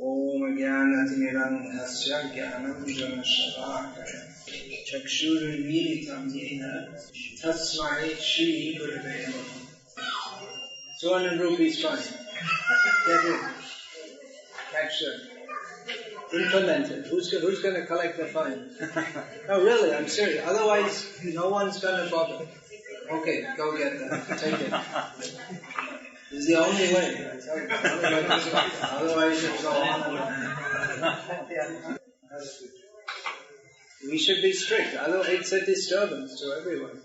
Om Jnanatimirandhasya Jnanam Janashavakaya Chakshurmilitam Yena Tasmai Shri Gurave Namaha. So 100 rupees fine. Get it. Catch them. Implement it. Who's going to collect the fine? No, really, I'm serious. Otherwise, no one's going to bother. Okay, go get that. Take it. It's the only way. I tell you, the only way to stop it. Otherwise, it'll go on and on. We should be strict. Otherwise, it's a disturbance to everyone.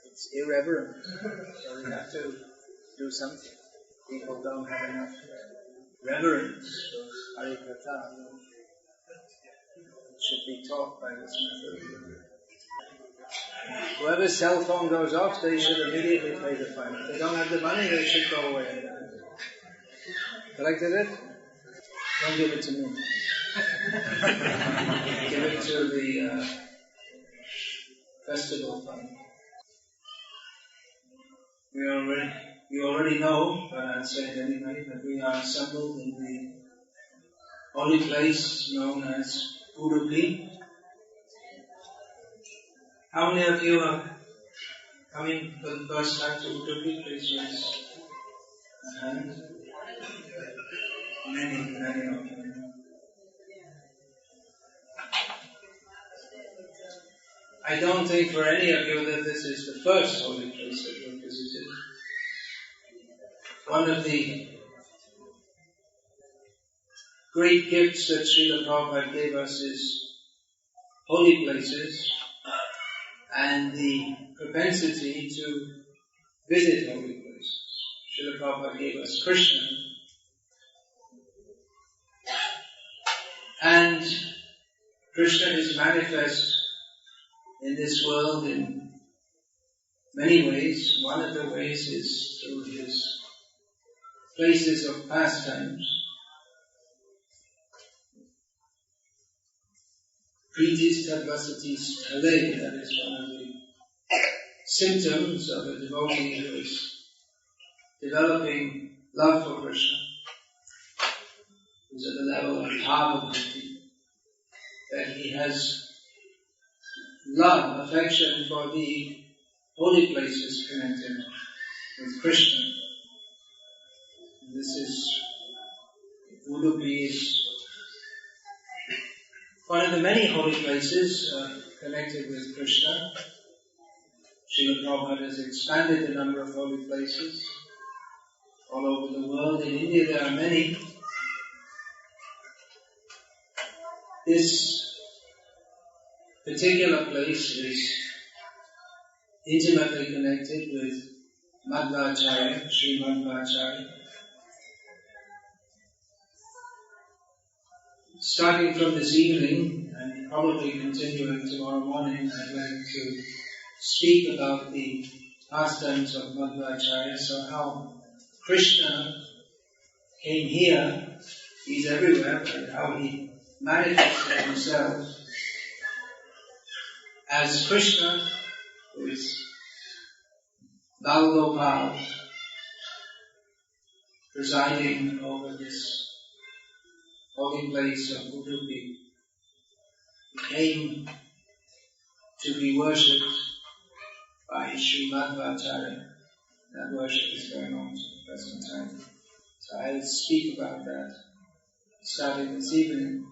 It's irreverent. So we have to do something. People don't have enough reverence for Harikatha. It should be taught by this method. Whoever's cell phone goes off, they should immediately pay the fine. If they don't have the money, they should go away. Collected it? Don't give it to me. Give it to the festival fund. You already know, but I'll say it anyway, that we are assembled in the holy place known as Udupi. How many of you are coming for the first time to Udupi? Please raise a hand. Many of you. I don't think for any of you that this is the first holy place that you've visited. One of the great gifts that Srila Prabhupada gave us is holy places and the propensity to visit holy places. Srila Prabhupada gave us Krishna. And Krishna is manifest in this world in many ways. One of the ways is through his places of pastimes. Pritis Tadvasati Stale, that is one of the symptoms of a devotee who is developing love for Krishna, who's at the level of Bhava Bhakti, that he has love, affection for the holy places connected with Krishna. This is Udupi is one of the many holy places connected with Krishna. Srila Prabhupada has expanded the number of holy places all over the world. In India there are many. This particular place is intimately connected with Madhvacharya, Sri Madhvacharya. Starting from this evening and probably continuing tomorrow morning, I'd like to speak about the pastimes of Madhvacharya. So how Krishna came here, he's everywhere, but how he manifested himself as Krishna, who is Balgopal, presiding over this holy place of Udupi. He came to be worshipped by Sri Madhvacharya. That worship is going on at the present time. So I'll speak about that starting this evening.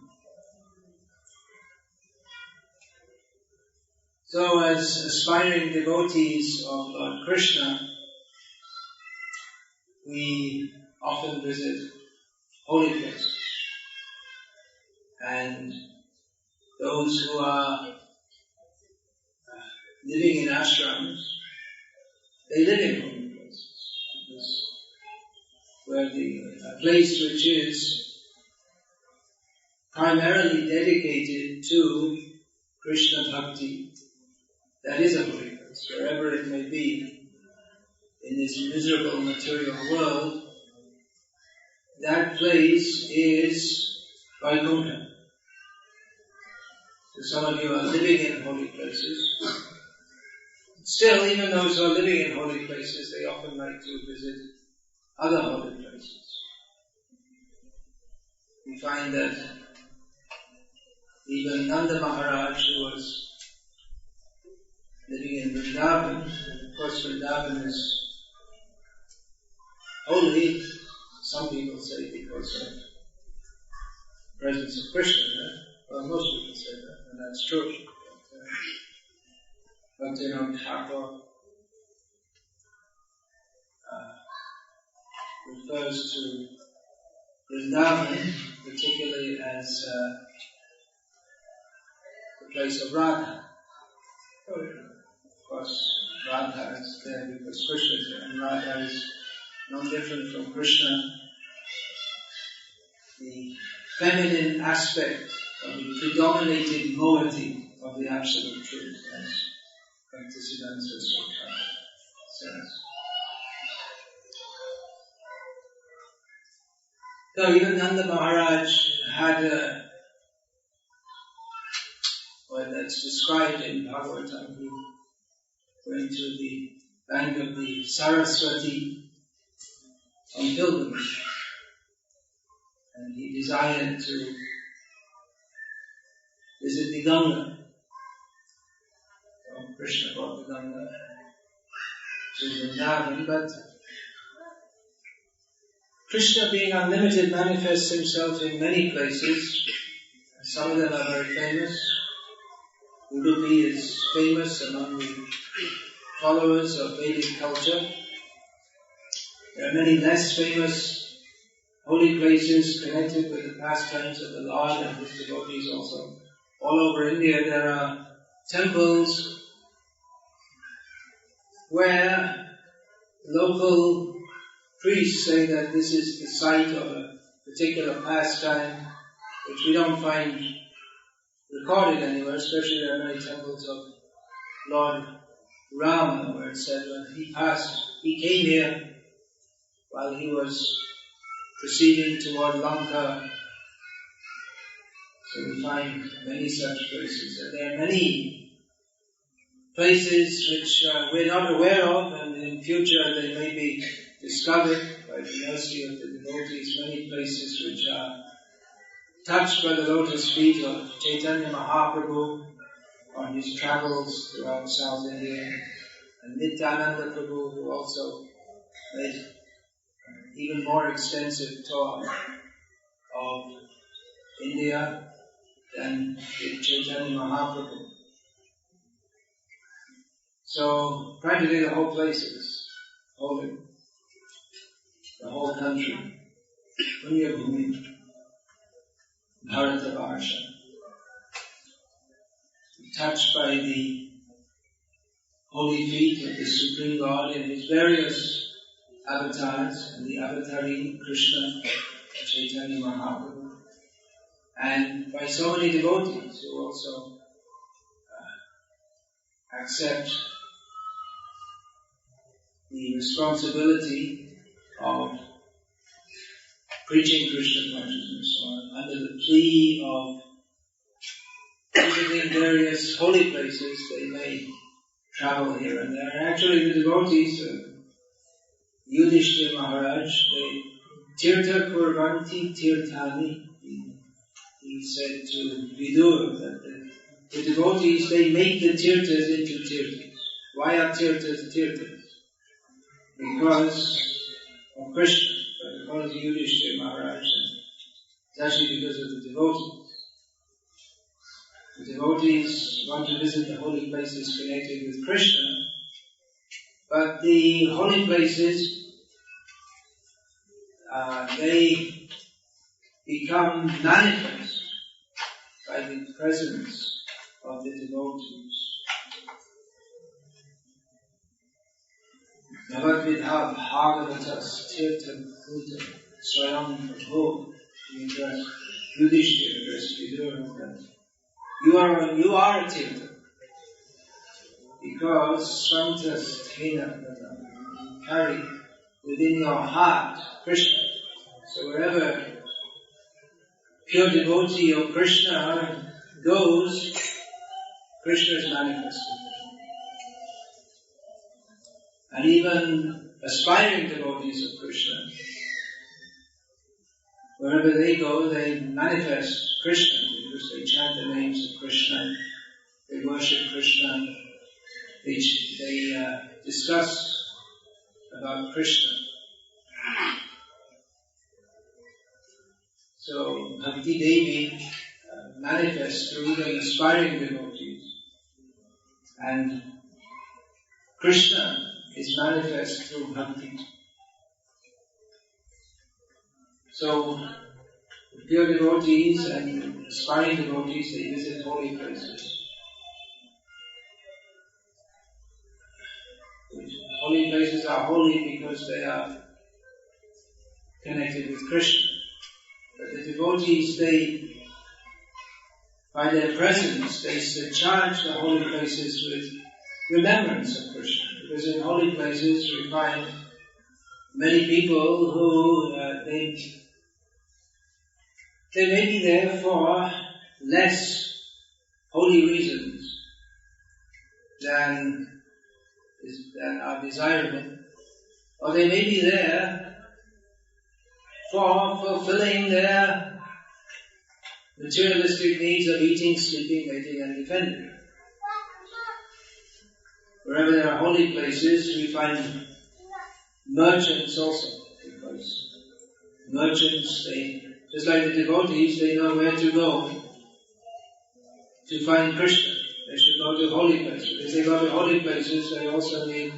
So as aspiring devotees of Lord Krishna, we often visit holy places. And those who are living in ashrams, they live in holy places. Where a place which is primarily dedicated to Krishna Bhakti, that is a holy place, wherever it may be in this miserable material world. That place is Vaikuntha. So some of you are living in holy places. Still, even those who are living in holy places, they often like to visit other holy places. we find that even Nanda Maharaj, who was living in Vrindavan, of course Vrindavan is holy, some people say because of the presence of Krishna there. Well, most people say that, and that's true. But Thakur refers to Vrindavan particularly as the place of Radha. Of course, Radha is there because Krishna is there, and Radha is no different from Krishna. The feminine aspect of the predominating moiety of the Absolute Truth, as Bhaktisiddhanta says. So even Nanda Maharaj had that's described in Bhagavatam. He went to the bank of the Saraswati on pilgrimage, and he desired to visit the Ganga. So Krishna brought the Ganga to Vrindavan, but Krishna, being unlimited, manifests himself in many places. Some of them are very famous. Udupi is famous among the followers of Vedic culture. There are many less famous holy places connected with the pastimes of the Lord and His devotees also. All over India there are temples where local priests say that this is the site of a particular pastime which we don't find recorded anywhere, especially there are many temples of Lord Rama where it said when he came here while he was proceeding toward Lanka. So we find many such places. And there are many places which we're not aware of, and in future they may be discovered by the mercy of the devotees. Many places which are touched by the lotus feet of Chaitanya Mahaprabhu on his travels throughout South India, and Nityananda Prabhu, who also made an even more extensive tour of India than did Chaitanya Mahaprabhu. So practically the whole place is holy, the whole country. Punyabhumi, Bharatavarsha, touched by the holy feet of the Supreme Lord in His various avatars, and the avatari Krishna, Chaitanya Mahaprabhu, and by so many devotees who also accept the responsibility of preaching Krishna consciousness under the plea of visiting various holy places. They may travel here and there. Actually, the devotees of Yudhishthira Maharaj, they tirtha kurvanti tirthani. He said to Vidur that the devotees, they make the tirthas into tirthas. Why are tirthas tirthas? Because of Krishna, because of Yudhishthira Maharaj. It's actually because of the devotees. The devotees want to visit the holy places connected with Krishna, but the holy places, they become manifest by the presence of the devotees. Bhagavad Bhagavatas Tirtam Bhutam Swayam Prabhu. Yudhishthira addressed Vidura. You are a tirtha because Swantas Thena, you carry within your heart Krishna. So wherever pure devotee of Krishna goes, Krishna is manifested. And even aspiring devotees of Krishna, wherever they go, they manifest Krishna because they chant the names of Krishna, they worship Krishna, they discuss about Krishna. So Bhakti Devi manifests through the aspiring devotees, and Krishna is manifest through Bhakti. So pure devotees and aspiring devotees, they visit holy places. Holy places are holy because they are connected with Krishna. But the devotees, by their presence, they charge the holy places with remembrance of Krishna. Because in holy places we find many people who they may be there for less holy reasons than are desirable, or they may be there for fulfilling their materialistic needs of eating, sleeping, mating and defending. Wherever there are holy places, we find merchants also, because merchants, just like the devotees, they know where to go to find Krishna. They should go to holy places. If they go to holy places, they also need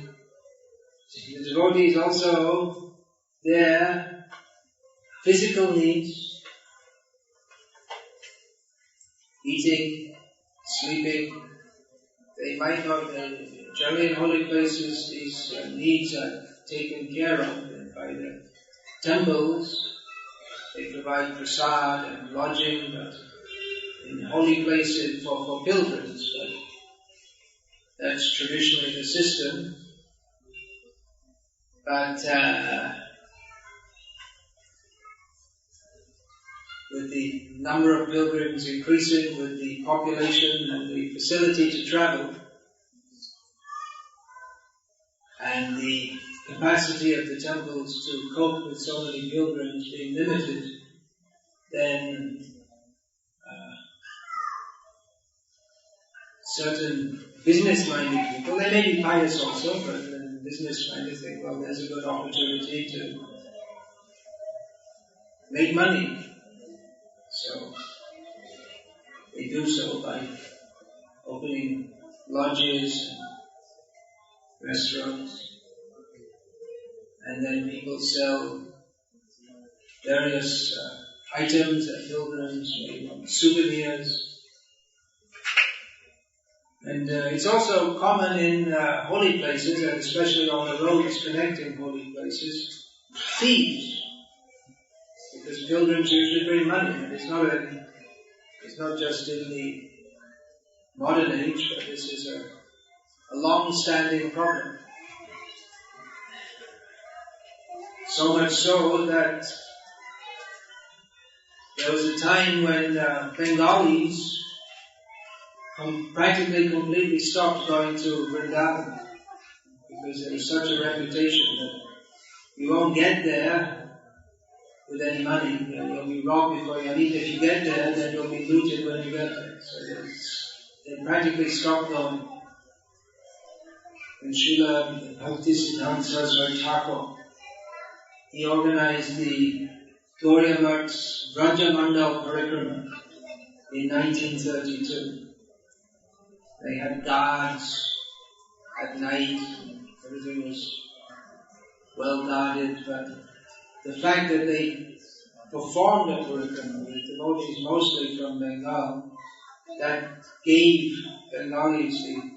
the devotees also their physical needs, eating, sleeping. They might not, generally in holy places, these needs are taken care of by the temples. They provide prasad and lodging, but in holy places for pilgrims. But that's traditionally the system. But with the number of pilgrims increasing, with the population and the facility to travel, and the capacity of the temples to cope with so many pilgrims being limited, then certain business-minded people, they may be pious also, but business-minded think, well, there's a good opportunity to make money. So they do so by opening lodges and restaurants, and then people sell various items that pilgrims may want, souvenirs. And it's also common in holy places, and especially on the roads connecting holy places, thieves. Because pilgrims usually bring money, and it's not just in the modern age, but this is a long-standing problem. So much so that there was a time when Bengalis practically completely stopped going to Vrindavan, because there was such a reputation that you won't get there with any money. You'll be robbed before you leave. If you get there, then you'll be looted when you get there. So they practically stopped going. And Srila Bhakti Siddhanta Saraswati Thakur, he organized the Gauriya Math's Vraja Mandal Parikrama in 1932. They had guards at night, everything was well guarded, but the fact that they performed a parikrama with devotees mostly from Bengal, that gave Bengalis the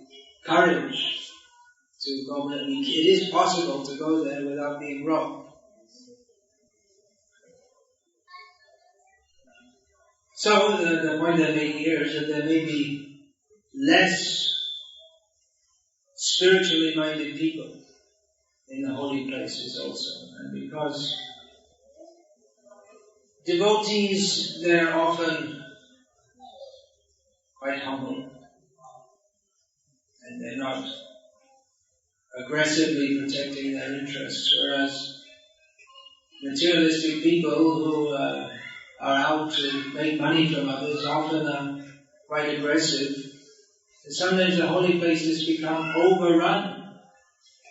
courage to go there. It is possible to go there without being robbed. So the point I'm making here is that there may be less spiritually minded people in the holy places also. And because devotees, they're often quite humble, and they're not aggressively protecting their interests, whereas materialistic people who are out to make money from others often are quite aggressive. And sometimes the holy places become overrun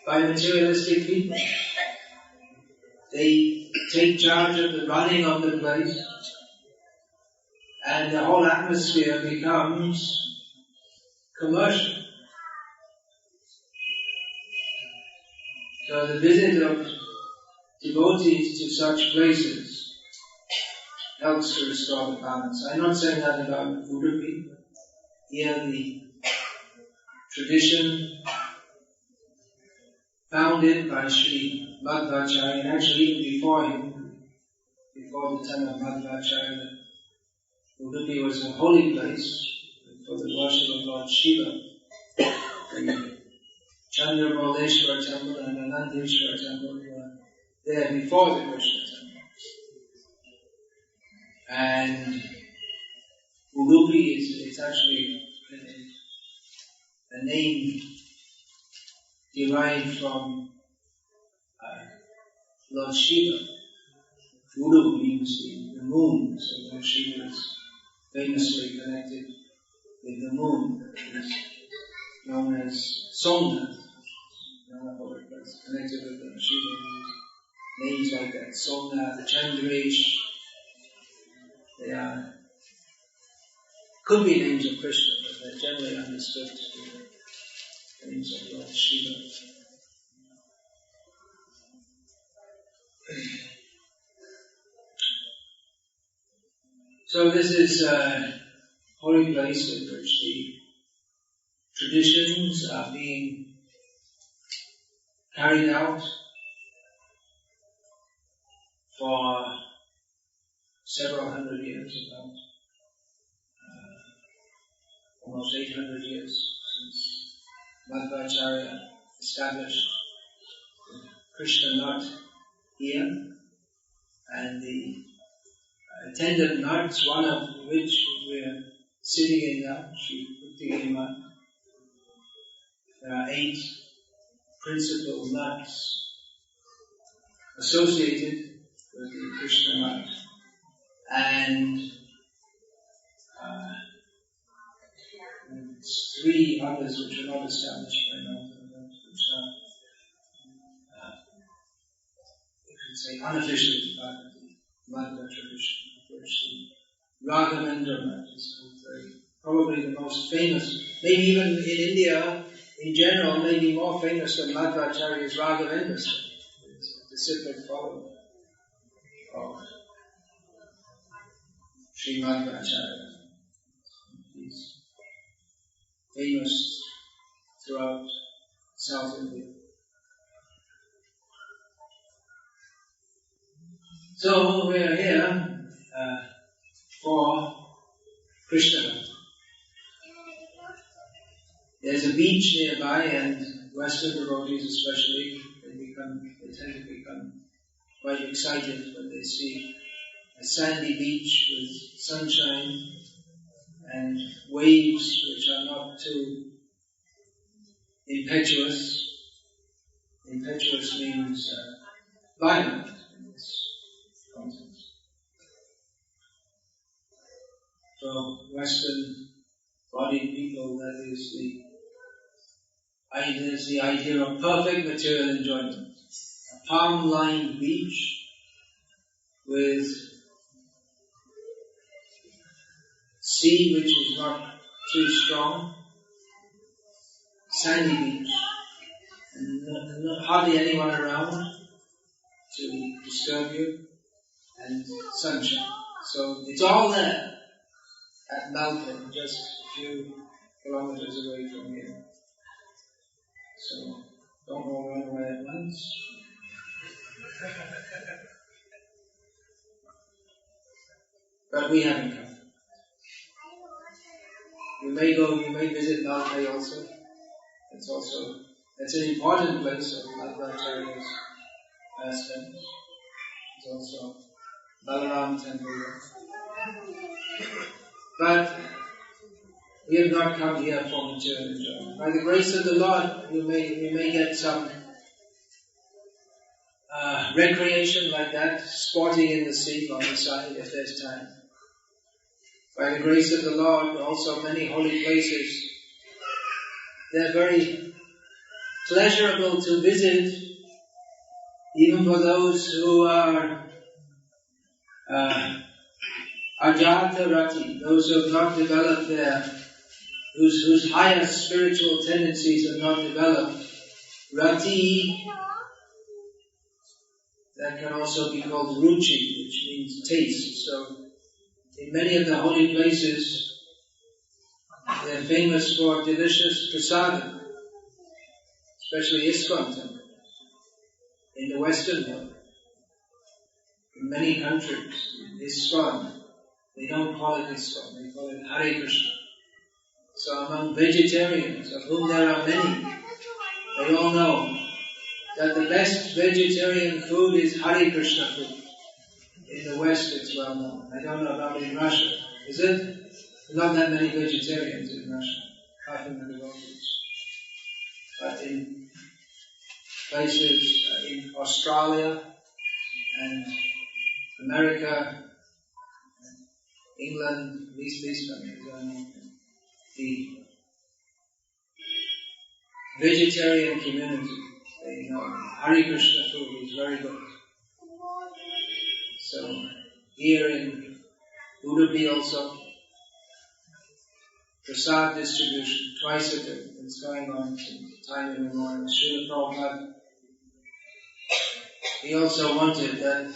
by materialistic people. They take charge of the running of the place, and the whole atmosphere becomes commercial. So the visit of devotees to such places helps to restore the balance. I'm not saying that about Udupi. Here the tradition founded by Sri Madhvacharya, and actually even before him, before the time of Madhvacharya, Udupi was a holy place for the worship of Lord Shiva. The Chandramauleshwara temple and the Nandeshwara temple were there before the Krishna temple. And Udupi is actually a name derived from Lord Shiva. Udu means the moon, so Lord Shiva is famously connected with the moon. It is known as Somnath. Connected with the Shiva names like that. Somnath, Chandresh, they are could be names of Krishna, but they're generally understood to be names of Lord Shiva. So this is a holy place in which the traditions are being carried out for several hundred years, about almost 800 years since Madhvacharya established Krishna Nath here, and the attendant nuts, one of which we're sitting in now, Sri Bhakti. There are 8 principal nuts associated with the Krishna Nath, and 3 others which are not established by now, which are, you could say, unofficially part of the Madhva tradition, of which the Raghavendra Nath is probably the most famous. Maybe even in India, in general, maybe more famous than Madhvacharya's Raghavendra Swami, a disciple follower of Sri Madhvacharya. He's famous throughout South India. So we are here for Krishna. There's a beach nearby, and Western devotees especially, they tend to become quite excited when they see a sandy beach with sunshine and waves which are not too impetuous. Impetuous means violent in this context. For Western bodied people, that is the idea of perfect material enjoyment. A palm-lined beach with sea which is not too strong, sandy beach, and hardly anyone around to disturb you, and sunshine. So it's all there at Malpur, just a few kilometers away from here. So don't all run away at once. But we haven't come. You may visit Malpur also. It's an important place of Madhvacharya's pastimes. It's also Balaram temple. But we have not come here for material enjoyment. By the grace of the Lord, we may get some recreation like that, sporting in the sea on the side if there's time. By the grace of the Lord, also many holy places, they're very pleasurable to visit, even for those who are ajata rati, those who have not developed whose higher spiritual tendencies have not developed. Rati, that can also be called ruchi, which means taste. So, in many of the holy places, they're famous for delicious prasadam, especially ISKCON temple, in the Western world. In many countries, ISKCON, they don't call it ISKCON, they call it Hare Krishna. So among vegetarians, of whom there are many, they all know that the best vegetarian food is Hare Krishna food. In the West it's well known. I don't know about in Russia. Is it? There's not that many vegetarians in Russia. Apart from the devotees. But in places in Australia and America, England, these countries, the vegetarian community, they know Hare Krishna food is very good. So here in Udupi also, prasad distribution twice a day. It's going on from time immemorial. Srila Prabhupada, he also wanted that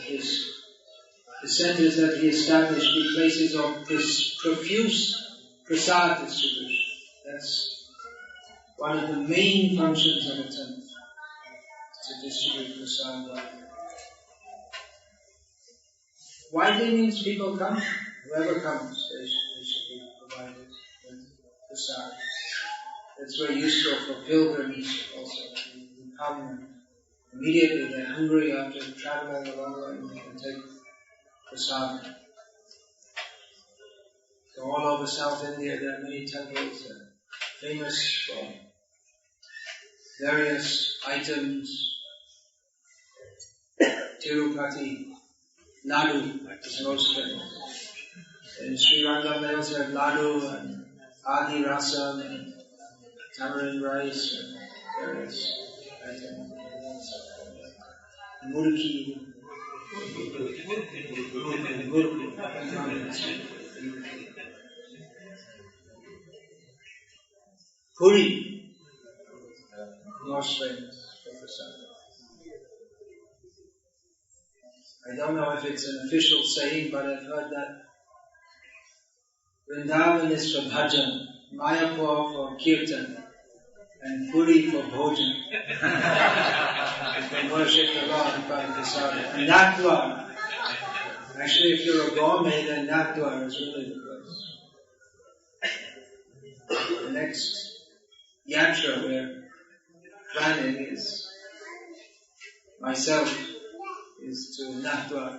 the centers that he established be places of profuse prasad distribution. That's one of the main functions of a temple, to distribute prasad. Widely means people come. Whoever comes, they should be provided with prasad. That's very useful for pilgrims also. Who come and immediately they're hungry after traveling a long way and they can take prasad. So all over South India there are many temples famous for various items. Tirupati Ladu is most famous. In Sri Rangam they also have Ladu and Adi Rasam and tamarind rice and various items. Murki. Puri, most famous for prasad. I don't know if it's an official saying, but I've heard that Vrindavan is for bhajan, Mayapur for kirtan, and Puri for bhojan. You can worship the Lord by prasad. And Natdwar, actually if you're a gourmet, then Natdwar is really the place. The next yatra we're planning is myself is to Natdwar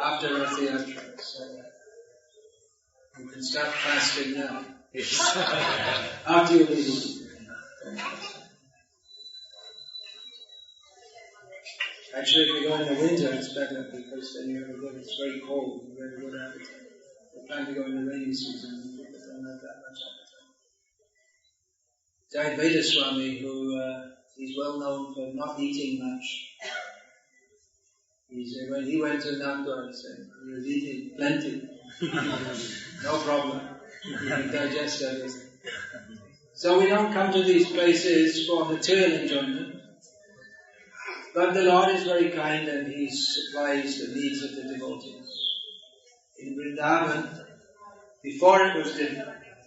after Rath Yatra, so you can start fasting now. After you leave. Actually, if you go in the winter, it's better because then you have a good. It's very cold. You have a good appetite. We plan to go in the rainy season. People don't have that much appetite. Jayadvaita Swami, who he's well known for not eating much. When he went to Natdwar, he said, he was eating plenty. No problem. He can digest everything. So we don't come to these places for material enjoyment. But the Lord is very kind and He supplies the needs of the devotees. In Vrindavan, before it was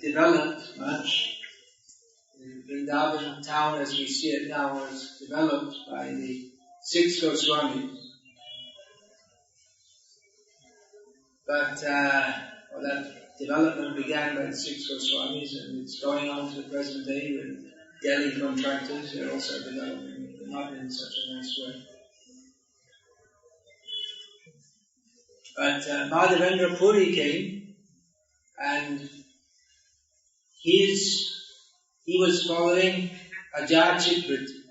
developed much, the Vrindavan town as we see it now was developed by the 6 Goswamis. But that development began by the 6 Goswamis and it's going on to the present day with Delhi contractors. They're also developing it, but not in such a nice way. But Madhavendra Puri came and he was following Ajachit Vritti.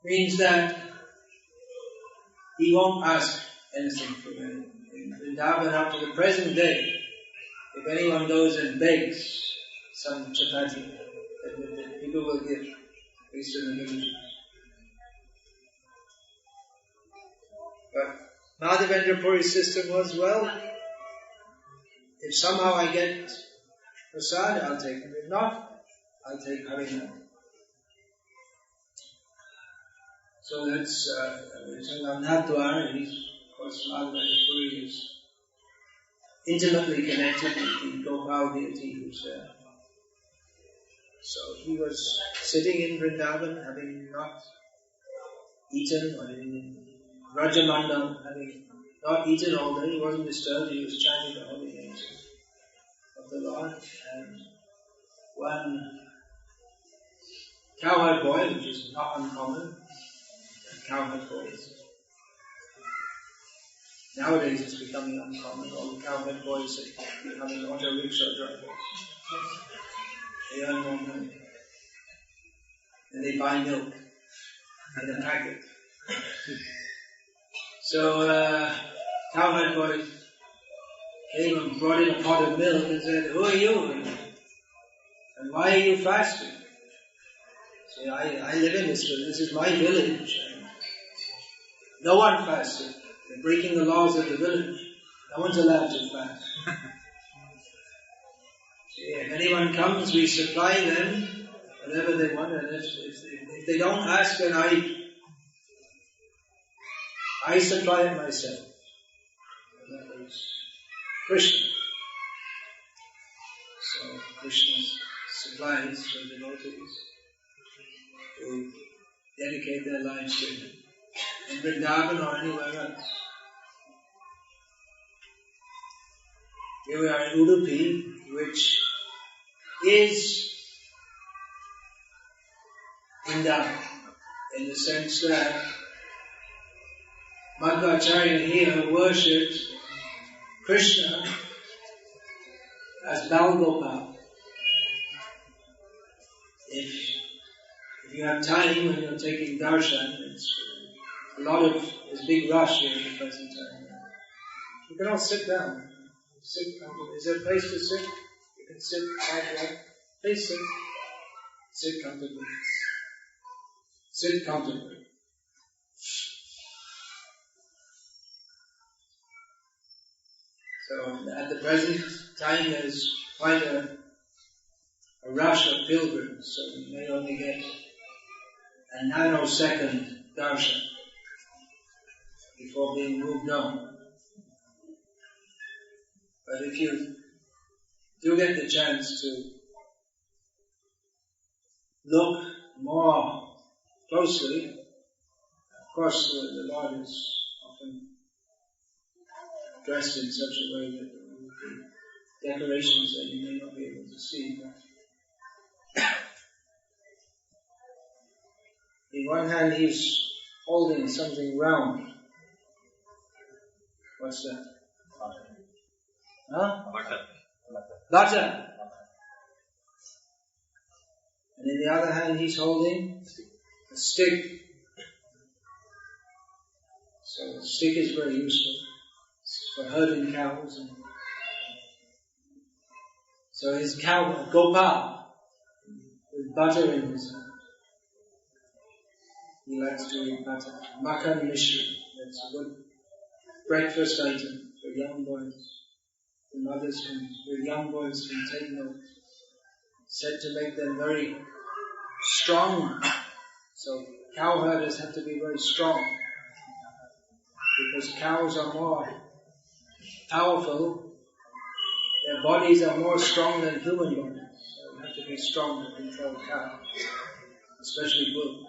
means that he won't ask anything from anyone. In Vrindavan up to the present day, if anyone goes and begs some chapati, then people will give, at least in the villages. But Madhavendra Puri's system was, well, if somehow I get prasad, I'll take it. If not, I'll take Harinam. So that's Nathdwar, and of course Madhavendra Puri is intimately connected with the Gopal deity who's there. So he was sitting in Vrindavan, having not eaten, or in Rajamandal, having not eaten all day. He wasn't disturbed, he was chanting the holy names of the Lord. And one cowherd boy, which is not uncommon, cowherd boys. Nowadays it's becoming uncommon. All the cowherd boys are becoming auto rickshaw drivers. They earn more money. And they buy milk in a packet. So cowherd boy came and brought in a pot of milk and said, "Who are you? And why are you fasting?" So I live in this village. This is my village. And no one fasted. They're breaking the laws of the village. No one's allowed to fast. If anyone comes, we supply them whatever they want, and if they don't ask, then I supply it myself. And that was Krishna. So Krishna supplies the devotees to dedicate their lives to him, in Vrindavan or anywhere else. Here we are in Udupi, which is Vrindavan, in the sense that Madhvacharya here worshipped Krishna as Bal Gopal. If you have time when you're taking darshan, there's big rush here at the present time. You can all sit down. Sit comfortably. Is there a place to sit? You can sit right. Please sit. Sit comfortably. Sit comfortably. So at the present time there's quite a rush of pilgrims, so you may only get a nanosecond darshan before being moved on. But if you do get the chance to look more closely, of course the Lord is often dressed in such a way that there will be decorations that you may not be able to see. But in one hand he's holding something round. What's that? Huh? Butter. And in the other hand he's holding a stick. So the stick is very useful. It's for herding cows. And so his cow, Gopal, with butter in his hand. He likes to eat butter. Makhan Mishra. That's a good breakfast item for young boys. The mothers with young boys can take milk. Said to make them very strong. So cow herders have to be very strong, because cows are more powerful. Their bodies are more strong than human bodies. So you have to be strong to control cows, especially bulls.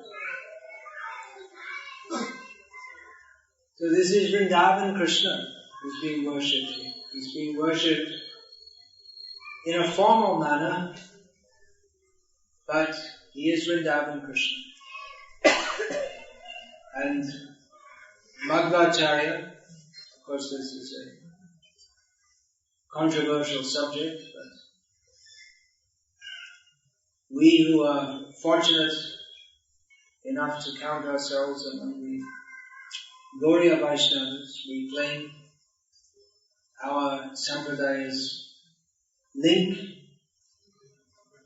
So this is Vrindavan Krishna who's being worshipped here. He's being worshipped in a formal manner, but he is Vrindavan Krishna. And Madhvacharya, of course this is a controversial subject, but we who are fortunate enough to count ourselves among the Gauriya Vaishnavas. We claim our Sampradaya's link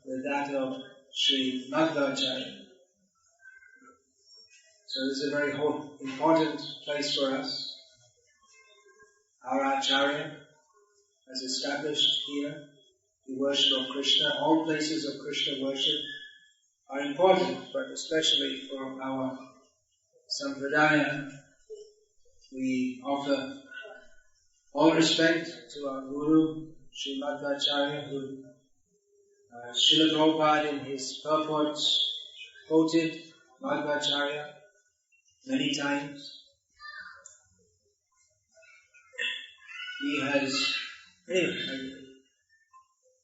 with that of Sri Madhvacharya. So this is a very important place for us. Our Acharya has established here the worship of Krishna. All places of Krishna worship are important, but especially for our Sampradaya, we offer all respect to our Guru, Sri Madhvacharya, who Srila Prabhupada in his purports quoted Madhvacharya many times. He has, anyway,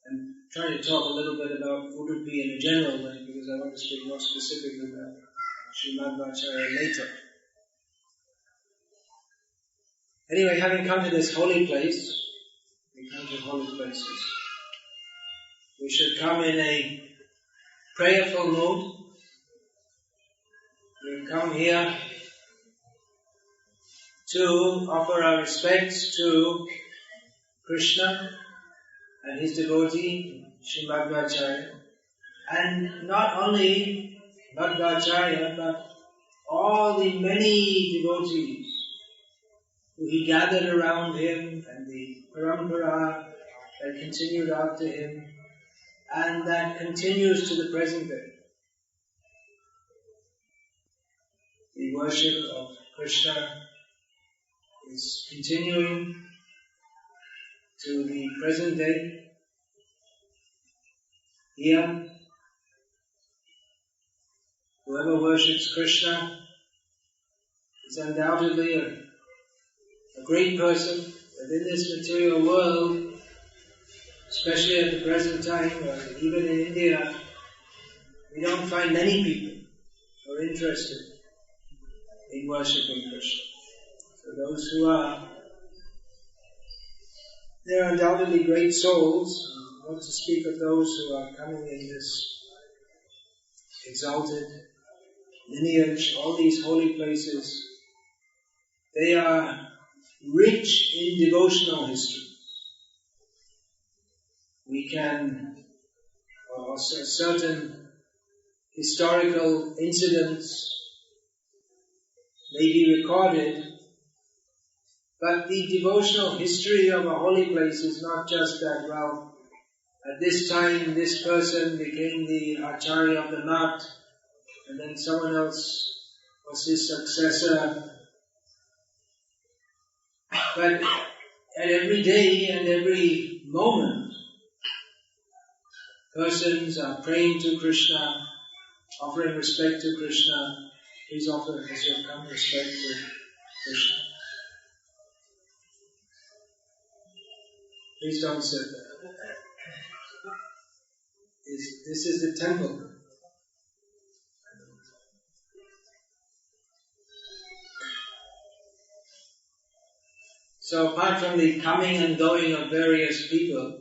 I'm trying to talk a little bit about Udupi in a general way because I want to speak more specifically about Sri Madhvacharya later. Anyway, having come to this holy place, we come to holy places. We should come in a prayerful mood. We come here to offer our respects to Krishna and his devotee, Sri Madhvacharya. And not only Madhvacharya, but all the many devotees who he gathered around him and the parampara that continued after him and that continues to the present day. The worship of Krishna is continuing to the present day. Here, whoever worships Krishna is undoubtedly a great person, but in this material world, especially at the present time, or even in India, we don't find many people who are interested in worshipping Krishna. So those who are, they are undoubtedly great souls. Not to speak of those who are coming in this exalted lineage, all these holy places, they are rich in devotional history. We can, or certain historical incidents may be recorded, but the devotional history of a holy place is not just that, well, at this time this person became the Acharya of the Math, and then someone else was his successor. But at every day and every moment, persons are praying to Krishna, offering respect to Krishna. Please offer, as you have come, respect to Krishna. Please don't sit there. This is the temple. So apart from the coming and going of various people,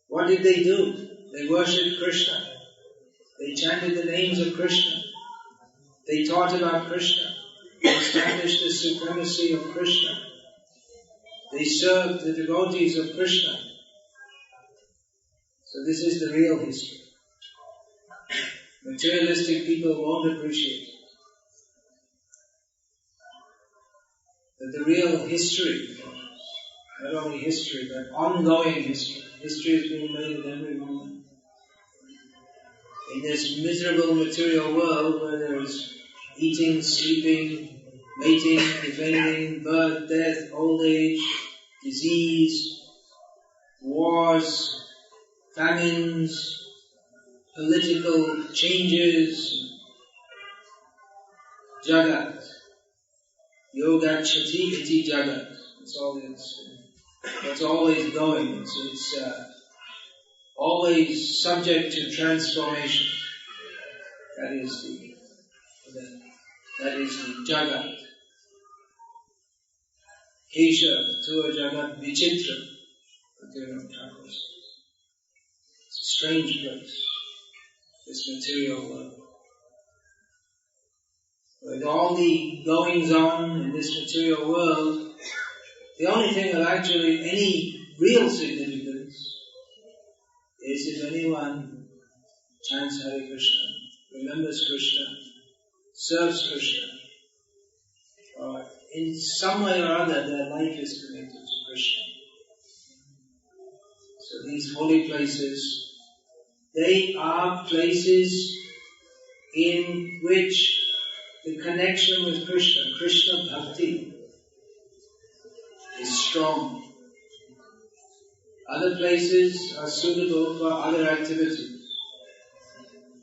what did they do? They worshipped Krishna. They chanted the names of Krishna. They taught about Krishna. They established the supremacy of Krishna. They served the devotees of Krishna. So this is the real history. Materialistic people won't appreciate it. But the real history, not only history, but ongoing history. History is being made at every moment. In this miserable material world where there is eating, sleeping, mating, defending, birth, death, old age, disease, wars, famines, political changes, Jagat, Yoga Chati Iti Jagat. It's always going. It's always subject to transformation. That is the Jagat. Kesha Tua Jagat Vichitra. It's a strange place, this material world. With all the goings on in this material world, the only thing of actually any real significance is if anyone chants Hare Krishna, remembers Krishna, serves Krishna, or in some way or other their life is connected to Krishna. So these holy places, they are places in which the connection with Krishna, Krishna Bhakti, is strong. Other places are suitable for other activities.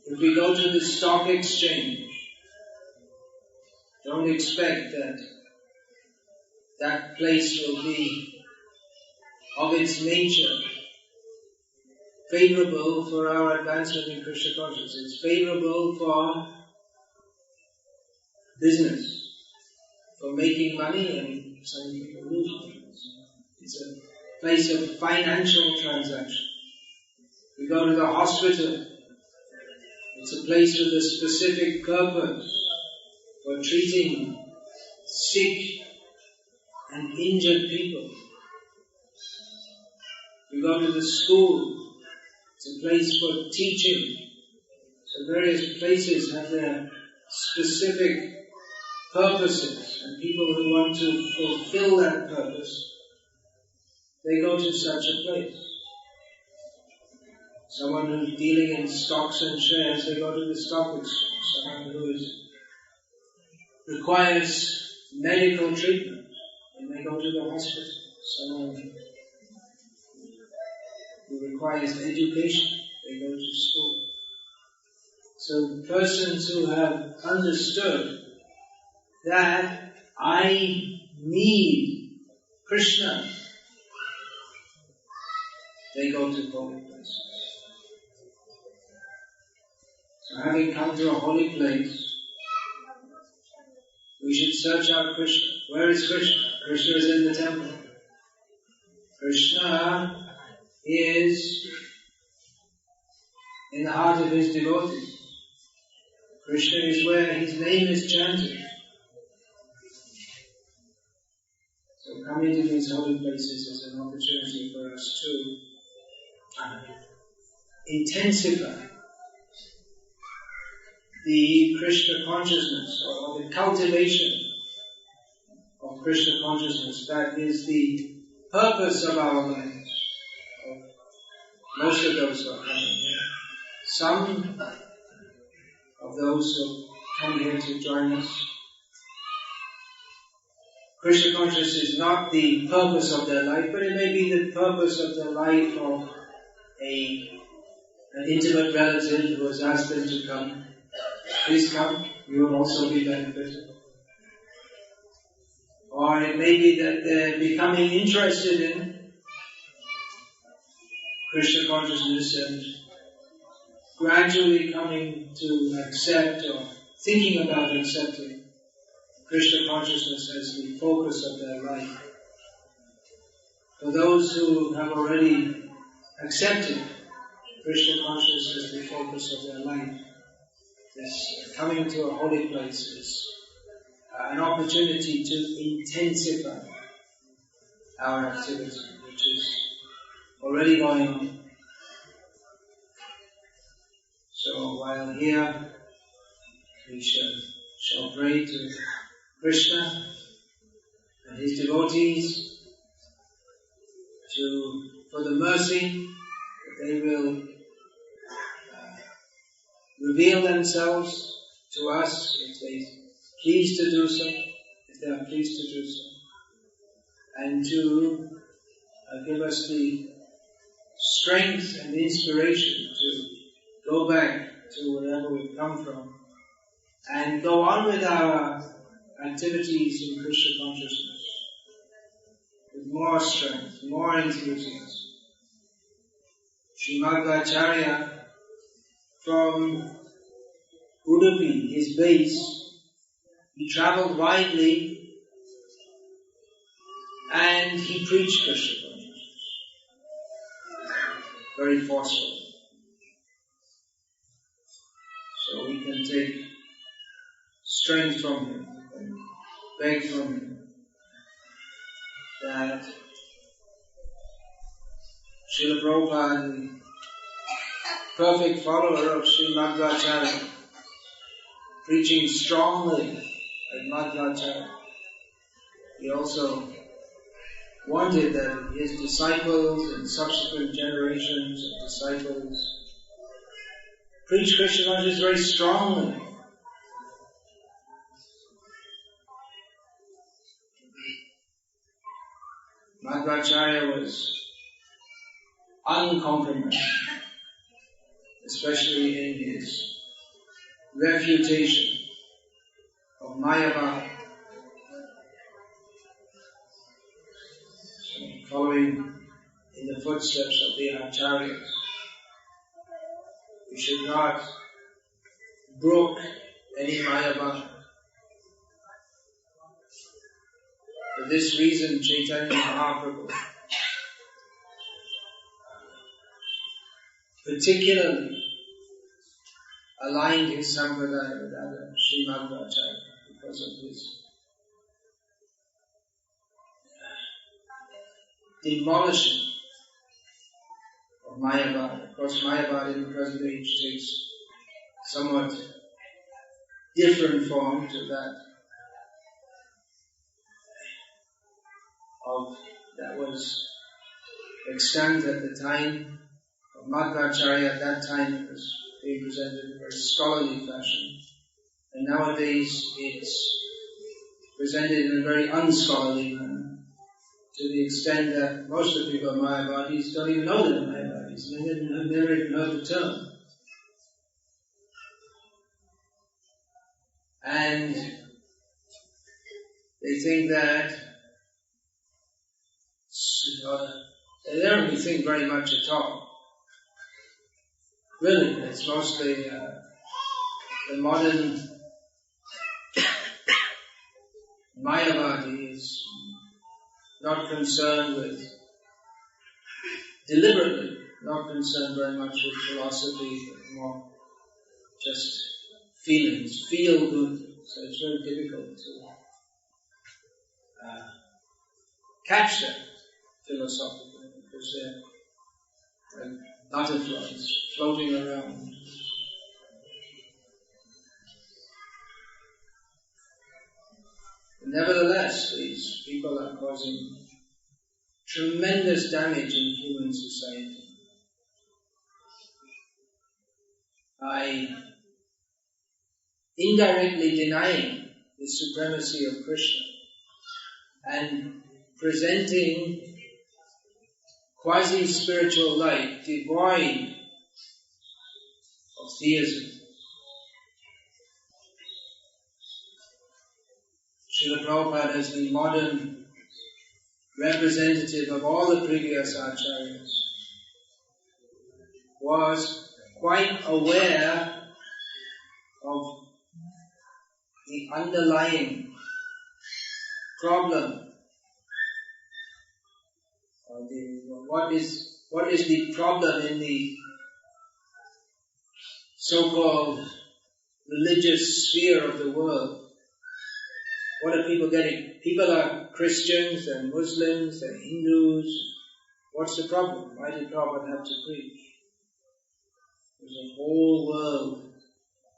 If we go to the stock exchange, don't expect that that place will be of its nature favorable for our advancement in Krishna consciousness. It's favorable for business, for making money, and some people lose money. It's a place of financial transaction. We go to the hospital. It's a place with a specific purpose for treating sick and injured people. We go to the school. It's a place for teaching. So various places have their specific purposes, and people who want to fulfill that purpose, they go to such a place. Someone who's dealing in stocks and shares, they go to the stock exchange. Someone who requires medical treatment, and they go to the hospital. Someone who requires education, they go to school. So persons who have understood that I need Krishna, they go to holy places. So having come to a holy place, we should search out Krishna. Where is Krishna? Krishna is in the temple. Krishna is in the heart of his devotees. Krishna is where his name is chanted. So coming to these holy places is an opportunity for us to intensify the Krishna consciousness, or the cultivation of Krishna consciousness. That is the purpose of our lives. Most of those who are coming here. Some of those who come here to join us, Krishna consciousness is not the purpose of their life, but it may be the purpose of their life of an intimate relative who has asked them to come. Please come, you will also be benefited. Or it may be that they're becoming interested in Krishna consciousness and gradually coming to accept or thinking about accepting Krishna consciousness as the focus of their life. For those who have already accepted Krishna consciousness as the focus of their life, this coming to a holy place is an opportunity to intensify our activity, which is already going on. So while here, we shall pray to Krishna and his devotees for the mercy that they will reveal themselves to us if they please to do so, if they are pleased to do so, and to give us the strength and inspiration to go back to wherever we've come from and go on with our activities in Krishna consciousness with more strength, more enthusiasm. Srimad Acharya from Udupi, his base, he travelled widely and he preached Krishna consciousness very forcefully. So we can take strength from him and begged from him that Srila Prabhupada, perfect follower of Sri Madhvacharya, preaching strongly at Madhvacharya, he also wanted that his disciples and subsequent generations of disciples preach Krishna consciousness very strongly. Madhvacharya was uncompromised, especially in his refutation of Mayavada. So, following in the footsteps of the Acharyas, we should not brook any Mayavada. For this reason, Chaitanya Mahaprabhu particularly aligned his sampradaya with Sri Madhvacharya because of his demolishing of Mayavada. Of course, Mayavada in the present age takes somewhat different form to that that was extant at the time of Madhvacharya. At that time it was being presented in a very scholarly fashion, and nowadays it's presented in a very unscholarly manner, to the extent that most of the people are Mayavadis don't even know they're Mayavadis, and they have never even heard the term. And they think that they don't really think very much at all. Really, it's mostly the modern Mayavadi is not concerned with, deliberately not concerned very much with philosophy, but more just feelings, feel good. So it's very difficult to catch that philosophically, because they're like butterflies floating around. Nevertheless, these people are causing tremendous damage in human society by indirectly denying the supremacy of Krishna and presenting quasi-spiritual life devoid of theism. Srila Prabhupada, as the modern representative of all the previous acharyas, was quite aware of the underlying problem. What is the problem in the so-called religious sphere of the world? What are people getting? People are Christians, they're Muslims, they're Hindus. What's the problem? Why did Prabhupada have to preach? Because the whole world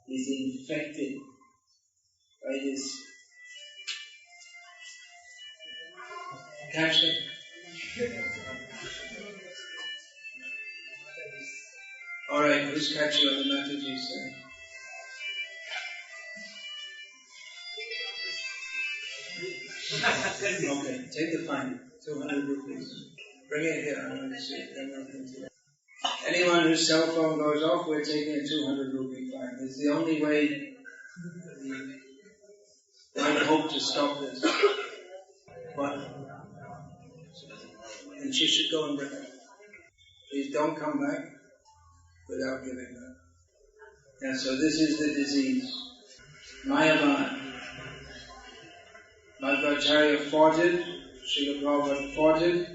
is infected by this. Catch it? Alright, who's catching on the Mataji side? Okay, take the fine. 200 rupees. Bring it here. I want to see it. Anyone whose cell phone goes off, we're taking a 200 rupee fine. It's the only way I hope to stop this. But, and she should go and bring it. Please don't come back without giving her. Yeah, so this is the disease. Mayavada. Madhvacharya fought it, Srila Prabhupada fought it.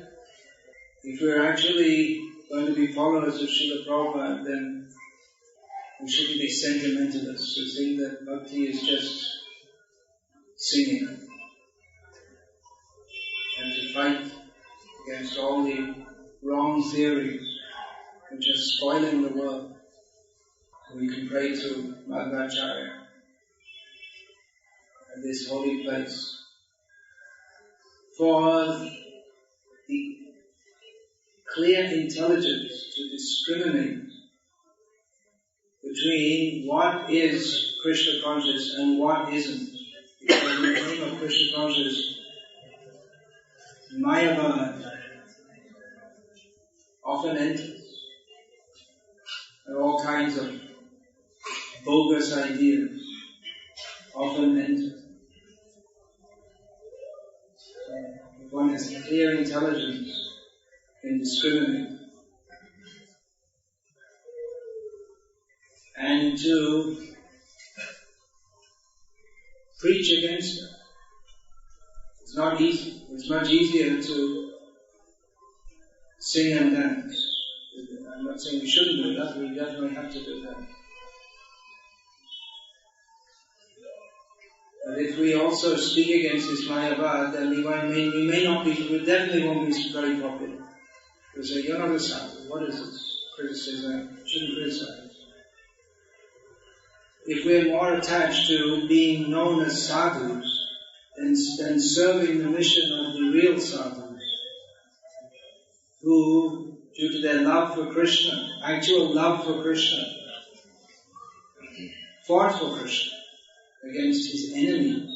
If we're actually going to be followers of Srila Prabhupada, then we shouldn't be sentimentalists who think that Bhakti is just singing and to fight against all the wrong theories which are spoiling the world. We can pray to Madhvacharya at this holy place for the clear intelligence to discriminate between what is Krishna conscious and what isn't. Because in the name of Krishna conscious, Mayavad often enters, and all kinds of bogus ideas often enter. If one has clear intelligence, can discriminate. And to preach against them. It's not easy. It's much easier to sing and dance. I'm not saying we shouldn't do that, we definitely have to do that. But if we also speak against this Mayavad, then we definitely won't be very popular. We'll say, you're not a sadhu, what is this criticism? You shouldn't criticize. If we're more attached to being known as sadhus than serving the mission of the real sadhus, who, due to their love for Krishna, actual love for Krishna, fought for Krishna against his enemies,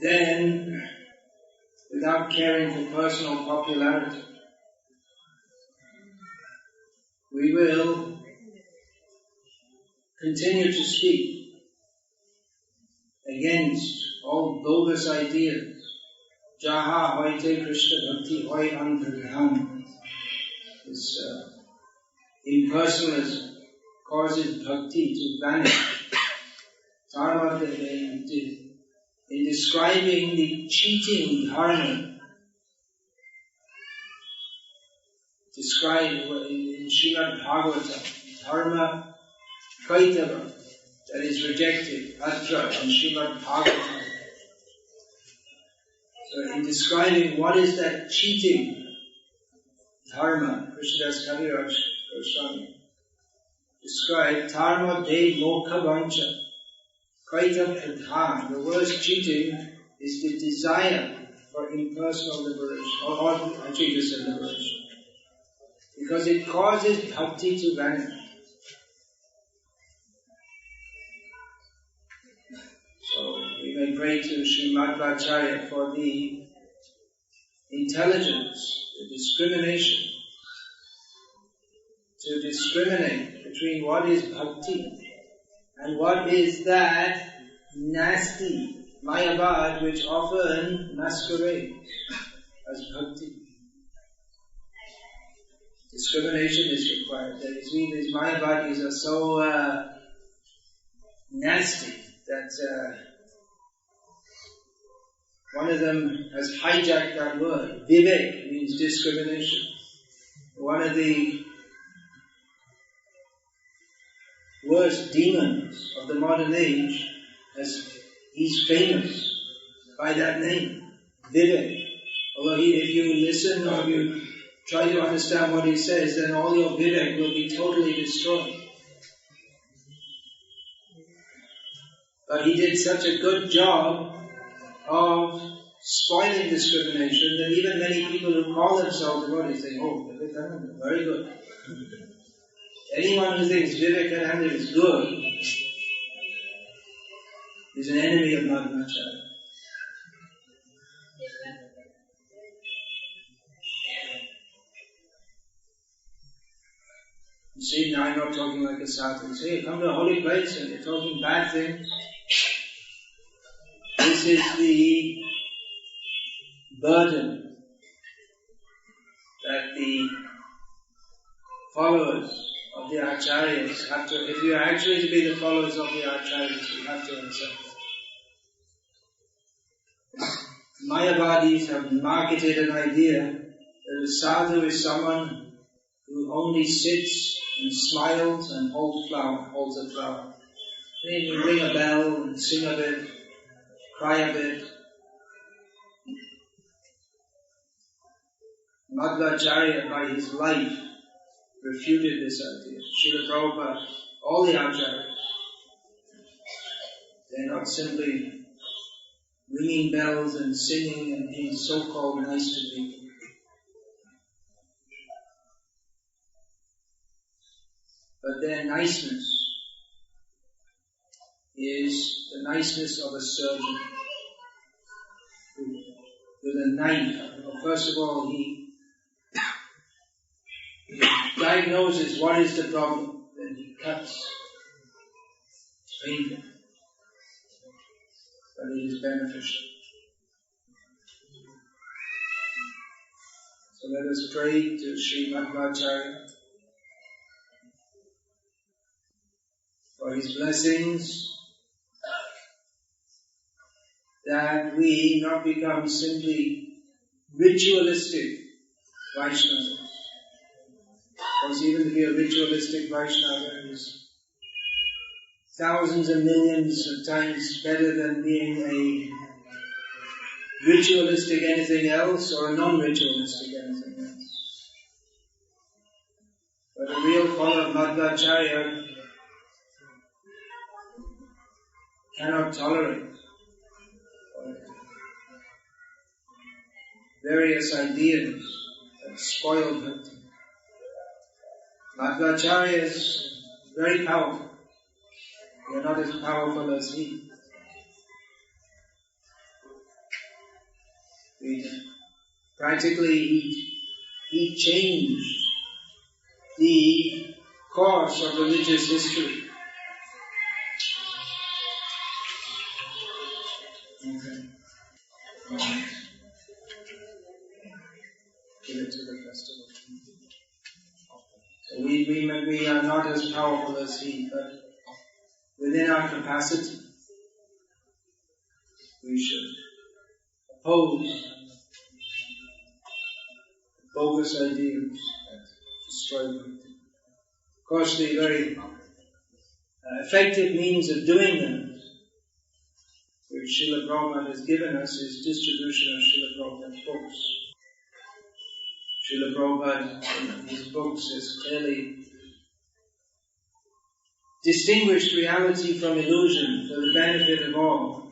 then, without caring for personal popularity, we will continue to speak against all bogus ideas. Jaha hoite Krishna Bhakti hoy andhadhyam. This impersonalism causes bhakti to vanish. In describing the cheating dharma, described in Srimad Bhagavatam, dharma kaitava, that is rejected, atra, in Srimad Bhagavatam. So in describing what is that cheating dharma, Krishnadas Kaviraj Goswami described dharma de mokha vancha, kaita pradhan. The worst cheating is the desire for impersonal liberation, or actually just a liberation. Because it causes bhakti to vanish. So we may pray to Sri Madhvacharya for the intelligence, the discrimination, to discriminate between what is bhakti and what is that nasty mayavad which often masquerades as bhakti. Discrimination is required. That is, these mayavadis are so nasty that one of them has hijacked that word. Vivek means discrimination. One of the worst demons of the modern age, he's famous by that name, Vivek. Although if you listen or you try to understand what he says, then all your Vivek will be totally destroyed. But he did such a good job of spoiling discrimination that even many people who call themselves devotees say, oh, Vivekananda, very good. Anyone who thinks Vivekananda is good is an enemy of Madhvacharya. You see, now I'm not talking like a sadhu. See, you come to a holy place and you're talking bad things. This is the burden that the followers of the acharyas have to, if you are actually to be the followers of the acharyas, you have to accept that. Mayavadis have marketed an idea that a sadhu is someone who only sits and smiles and holds a flower. Then you ring a bell and sing a bit, cry a bit. Madhvacharya, by his life, refuted this idea. Srila Prabhupada, all the acharyas, they're not simply ringing bells and singing and being so-called nice to people. But their niceness is the niceness of a surgeon with a knife. First of all, he diagnoses what is the problem, then he cuts. It's painful, but it is beneficial. So let us pray to Sri Madhvacharya for his blessings, that we not become simply ritualistic Vaishnavas. Because even to be a ritualistic Vaishnava is thousands and millions of times better than being a ritualistic anything else or a non-ritualistic anything else. But a real follower of Madhvacharya cannot tolerate various ideas that spoil Bhakti. Madhvacharya is very powerful. We are not as powerful as he. He changed the course of religious history. Okay. Give it to the festival. So we are not as powerful as he, but within our capacity, we should oppose bogus ideas that destroy Bhakti. Of course, the very effective means of doing that, which Srila Prabhupada has given us, is distribution of Srila Prabhupada's books. Srila Prabhupada, in his books, has clearly distinguished reality from illusion for the benefit of all.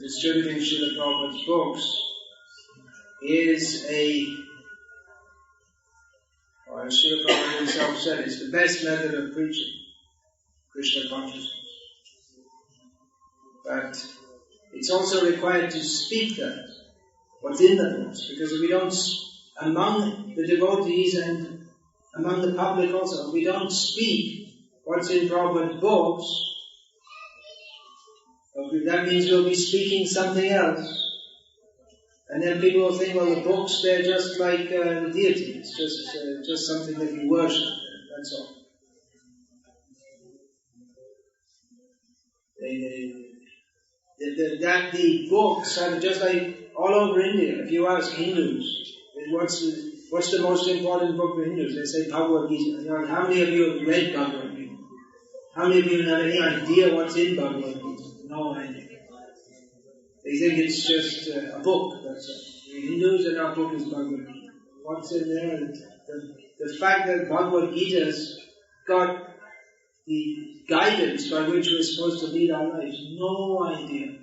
Distributing Srila Prabhupada's books is or as Srila Prabhupada himself said, it's the best method of preaching Krishna consciousness. But it's also required to speak that, what's in the books, because if we don't, among the devotees and among the public also, if we don't speak what's in Prabhupada's books, that means we'll be speaking something else. And then people will think, well, the books, they're just like the deity. It's just something that you worship. That's all. The books are just like all over India. If you ask Hindus, what's the most important book for Hindus? They say Bhagavad Gita. How many of you have read Bhagavad Gita? How many of you have any idea what's in Bhagavad Gita? No idea. They think it's just a book, that's all. The Hindus and our book is Bhagavad Gita. What's in there? The fact that Bhagavad Gita's got the guidance by which we're supposed to lead our lives, no idea.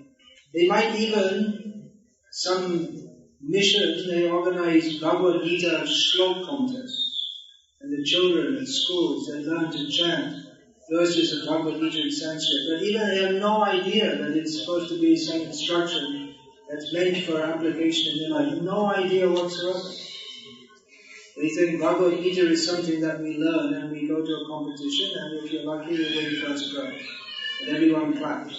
They might even, some missions may organize Bhagavad Gita shlok contests. And the children at schools, they learn to chant verses of Bhagavad Gita in Sanskrit, but even they have no idea that it's supposed to be some instruction that's meant for application in their life. No idea whatsoever. They think Bhagavad Gita is something that we learn and we go to a competition, and if you're lucky, you win first prize. And everyone claps.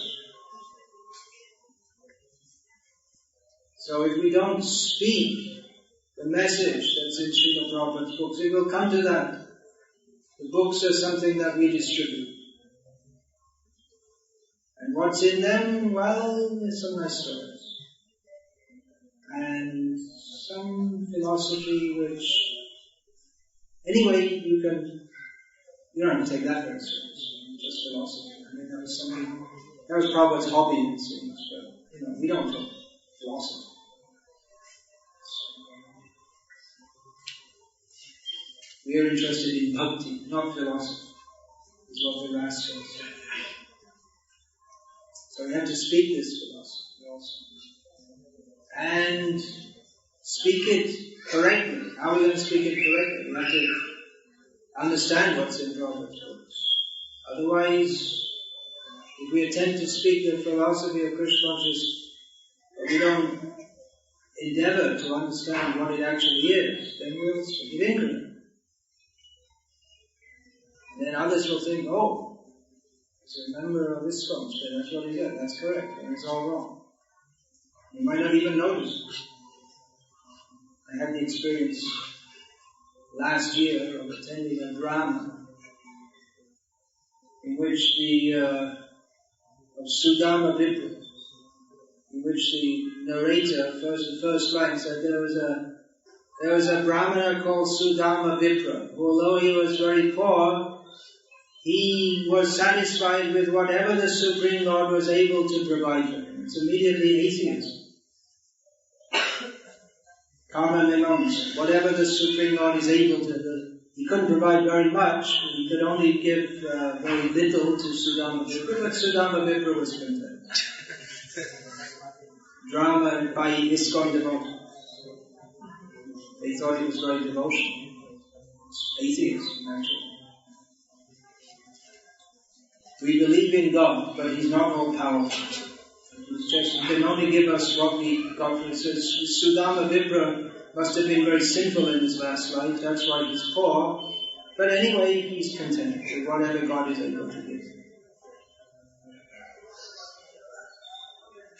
So if we don't speak the message that's in Srila Prabhupada's books, it will come to that. The books are something that we distribute. And what's in them? Well, there's some nice stories. And some philosophy which, anyway, you don't have to take that very seriously, just philosophy. I mean, that was Prabhupada's hobby, it seems, but, we don't talk philosophy. We are interested in bhakti, not philosophy, is what the Master says. So we have to speak this philosophy also. And speak it correctly. How are we going to speak it correctly? We have to understand what's in Prabhupada's books. Otherwise, if we attempt to speak the philosophy of Krishna consciousness, but we don't endeavor to understand what it actually is, then we'll speak it incorrectly. And then others will think, oh, he's a member of this sculpture, that's what he did, that's correct, and it's all wrong. You might not even notice. I had the experience last year of attending a drama in which of Sudama Vipra, in which the narrator, the first line said there was a Brahmana called Sudama Vipra, who although he was very poor, he was satisfied with whatever the Supreme Lord was able to provide for him. It's immediately atheism. Karma Mimamsa. Whatever the Supreme Lord is able to do. He couldn't provide very much. He could only give very little to Sudama Vipra. But Sudama Vipra was content. Drama by ISKCON devotees. They thought he was very devotional. Atheism, actually. We believe in God, but He's not all powerful. He can only give us what we got. It says Sudama Vipra must have been very sinful in his last life, that's why he's poor. But anyway, he's content with whatever God is able to give.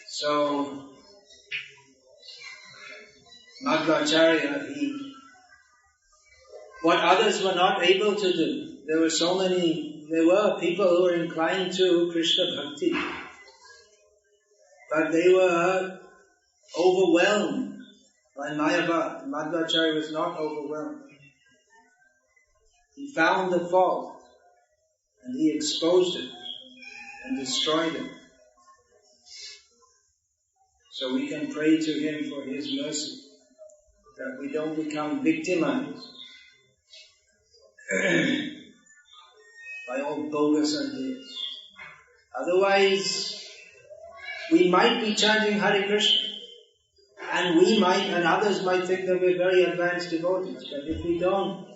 So, Madhvacharya, what others were not able to do, there were people who were inclined to Krishna Bhakti. But they were overwhelmed by Mayavad. Madhvacharya was not overwhelmed. He found the fault and he exposed it and destroyed it. So we can pray to him for his mercy, that we don't become victimized by all bogus ideas. Otherwise, we might be chanting Hare Krishna, and we might, and others might think that we're very advanced devotees, but if we don't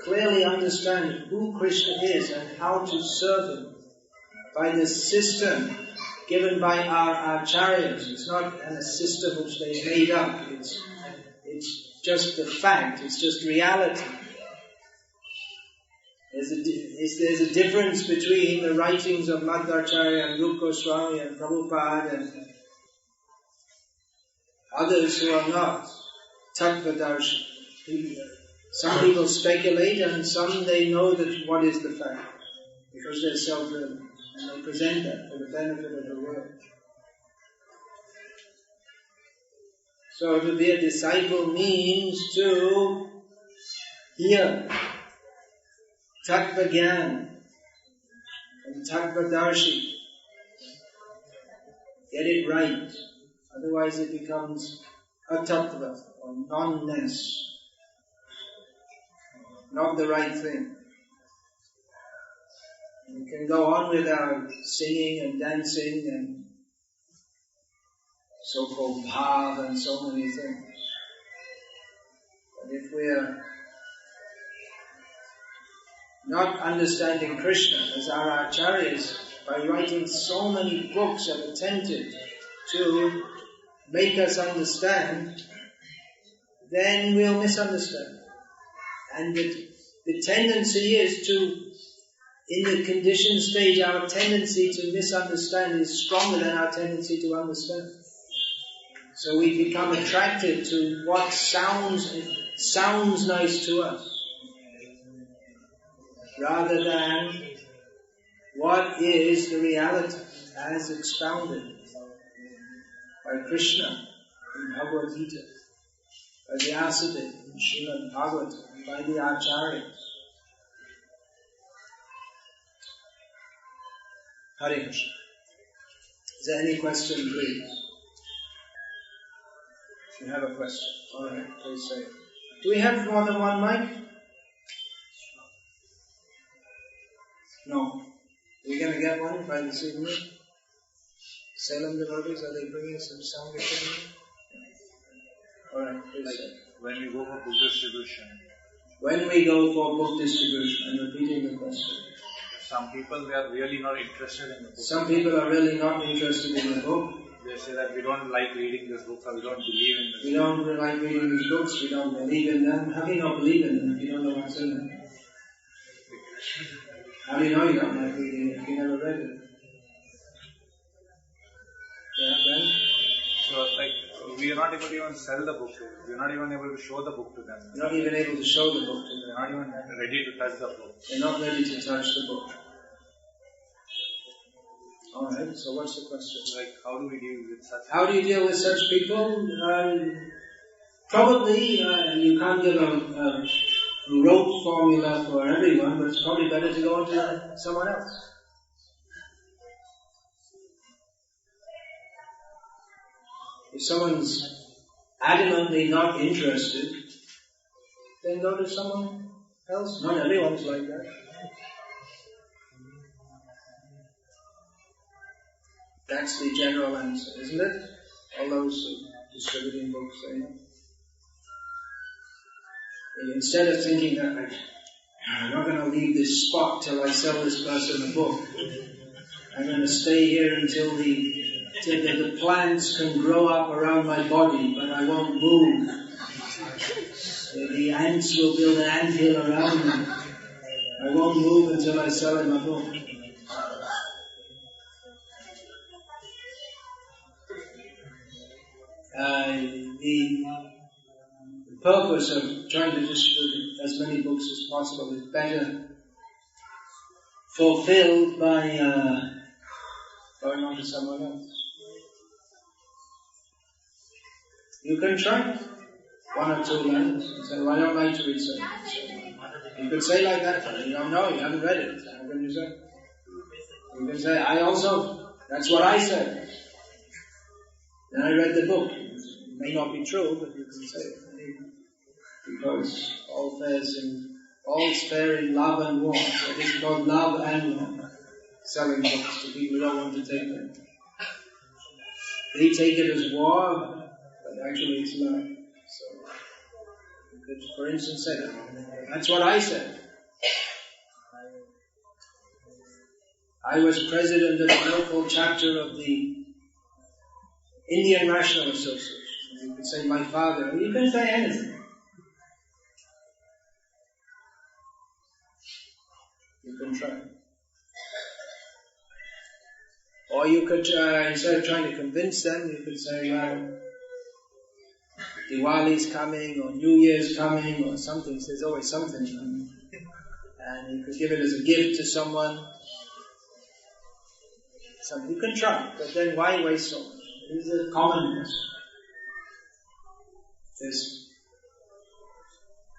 clearly understand who Krishna is and how to serve him by the system given by our acharyas, it's not a system which they made up, it's just the fact, it's just reality. There's a difference between the writings of Madhvacharya and Rupa Goswami and Prabhupada and others who are not Tattvadarshi. Some people speculate and some they know that what is the fact because they're self-driven and they present that for the benefit of the world. So to be a disciple means to hear Tattva Gyan and Tattvadarshi. Get it right. Otherwise it becomes atattva or non-ness. Not the right thing. And we can go on with our singing and dancing and so-called bhav and so many things. But if we are not understanding Krishna, as our acharyas, by writing so many books, have attempted to make us understand, then we'll misunderstand. And the tendency is to, in the conditioned stage, our tendency to misunderstand is stronger than our tendency to understand. So we become attracted to what sounds nice to us, rather than what is the reality as expounded by Krishna in Bhagavad Gita, by the Vyasadeva in Srimad Bhagavatam, by the Acharyas. Hare Krishna. Is there any question, please? If you have a question, alright, please say it. Do we have more than one mic? No. Are we going to get one by this evening? Salem devotees, are they bringing some sound equipment? Alright, please say it. When we go for book distribution. When we go for book distribution, I'm repeating the question. Some people, they are really not interested in the book. Some people are really not interested in the book. They say that we don't like reading this book or we don't believe in this book. We don't like reading these books, we don't believe in them. How can you not believe in them if you don't know what's in them? How do you know you don't like reading it if you never read it? Yeah, then? So, we are not able to even sell the book to them. We are not even able to show the book to them. You're not even able to show the book to them. They are not even ready to touch the book. They're not ready to touch the book. Alright, so what's the question? How do we deal with such people? How do you deal with such people? Probably you can't give a rote formula for everyone, but it's probably better to go on to someone else. If someone's adamantly not interested, then go to someone else. Not everyone's like that. That's the general answer, isn't it? All those distributing books, they know. Instead of thinking that I'm not going to leave this spot till I sell this person a book, I'm going to stay here until the plants can grow up around my body, but I won't move. The ants will build an anthill around me. I won't move until I sell him a book. The purpose of trying to distribute as many books as possible is better fulfilled by going on to someone else. You can try one or two lines and say, well, I don't like to read something. You could say like that, but you don't know, you haven't read it. How can you say? You can say, that's what I said. Then I read the book. It may not be true, but you can say it. Because all's fair in love and war. So it is called love and war. Selling books to people who don't want to take them. They take it as war, but actually it's love. So you could, for instance, say that's what I said. I was president of the local chapter of the Indian National Association. You could say my father. You can say anything. You can try. Or you could, instead of trying to convince them, you could say, well, Diwali's coming, or New Year's coming, or something. So there's always something coming. And you could give it as a gift to someone. You can try, but then why waste so much? This is a common question.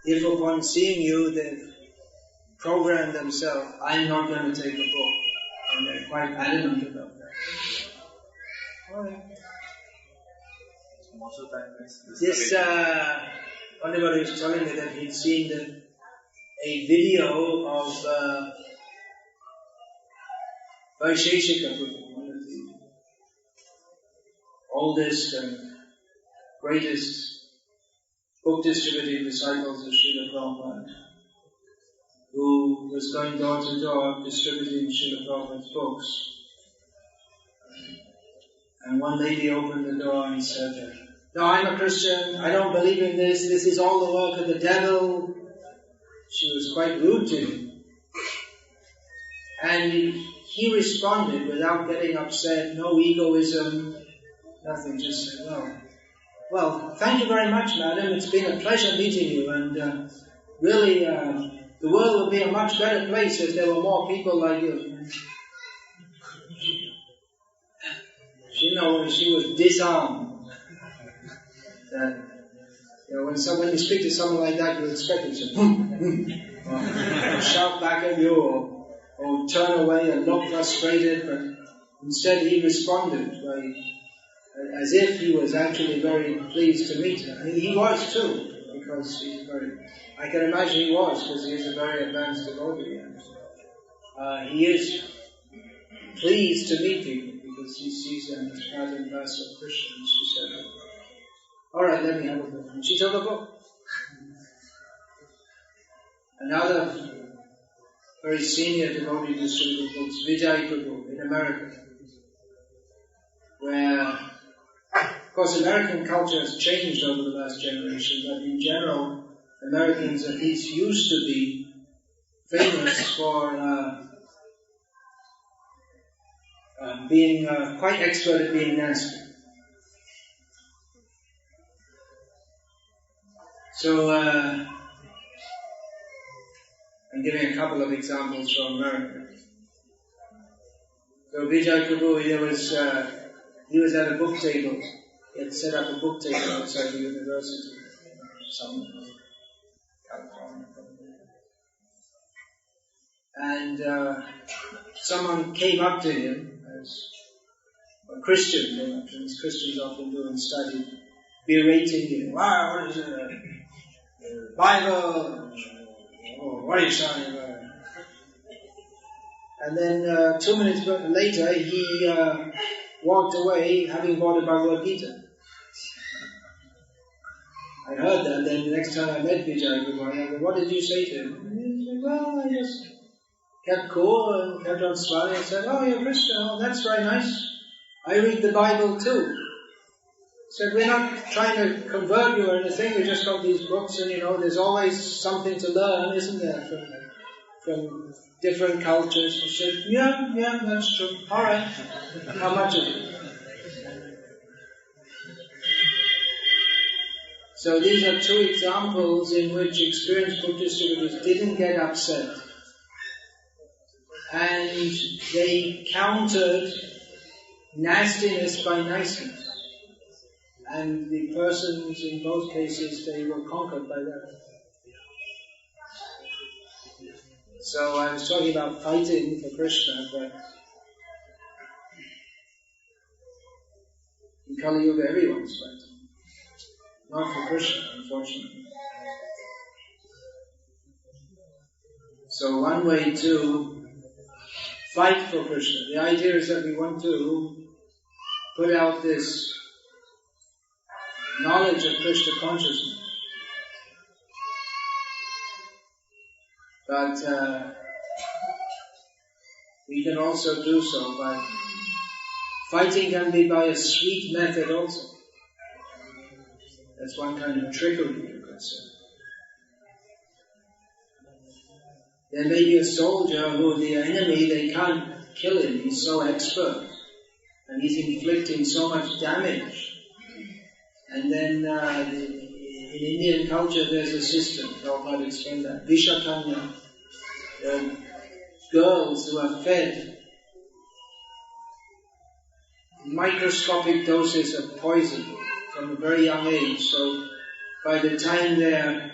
If upon seeing you they've programmed themselves, I'm not going to take a book, and they're quite adamant about that. Alright. Most of the time this Pandavati was telling me that he'd seen a video of Vaisheshika Buddha, one of the oldest and greatest book distributing disciples of Srila Prabhupada, who was going door to door distributing Srila Prabhupada's books. And one lady opened the door and said, no, I'm a Christian, I don't believe in this is all the work of the devil. She was quite rude to him. And he responded without getting upset, no egoism, nothing, just said, well, thank you very much, madam. It's been a pleasure meeting you, and really, the world would be a much better place if there were more people like you. She was disarmed. When you speak to someone like that, you expect them to shout back at you, or turn away and look frustrated, but instead he responded as if he was actually very pleased to meet her. And he was too, because I can imagine he was, because he is a very advanced devotee. And he is pleased to meet people, because he sees them as part and parcel of Krishna. And she said, alright, let me have a book. And she took a book. Another very senior devotee distributed books, Vijay Prabhu in America, where, of course, American culture has changed over the last generation, but in general, Americans at least used to be famous for being quite expert at being nasty. So, I'm giving a couple of examples from America. So Vijay Prabhu, he was at a book table. He had set up a book table outside the university, somewhere in California. And someone came up to him, as a Christian came up to him, as Christians often do, and started berating him. Wow, what is it? Bible? Oh, what are you talking about? And then 2 minutes later, he walked away having bought a Bhagavad Gita. I heard that. Then the next time I met Vijay, I said, what did you say to him? He said, well, I just kept cool and kept on smiling and said, oh, you're Christian. Oh, that's very nice. I read the Bible too. Said, we're not trying to convert you or anything, we just got these books and there's always something to learn, isn't there, from different cultures. He said, yeah, that's true. Alright. How much is it? So these are two examples in which experienced Buddhist devotees didn't get upset. And they countered nastiness by niceness. And the persons in both cases, they were conquered by that. So I was talking about fighting for Krishna, but in Kali Yuga everyone's fighting. Not for Krishna, unfortunately. So one way to fight for Krishna, the idea is that we want to put out this knowledge of Krishna consciousness. But we can also do so by fighting can be by a sweet method also. That's one kind of trickery, you could say. There may be a soldier who the enemy, they can't kill him, he's so expert. And he's inflicting so much damage. And then in Indian culture there's a system, Prabhupada explained that. Vishakanya, girls who are fed microscopic doses of poison from a very young age. So by the time they're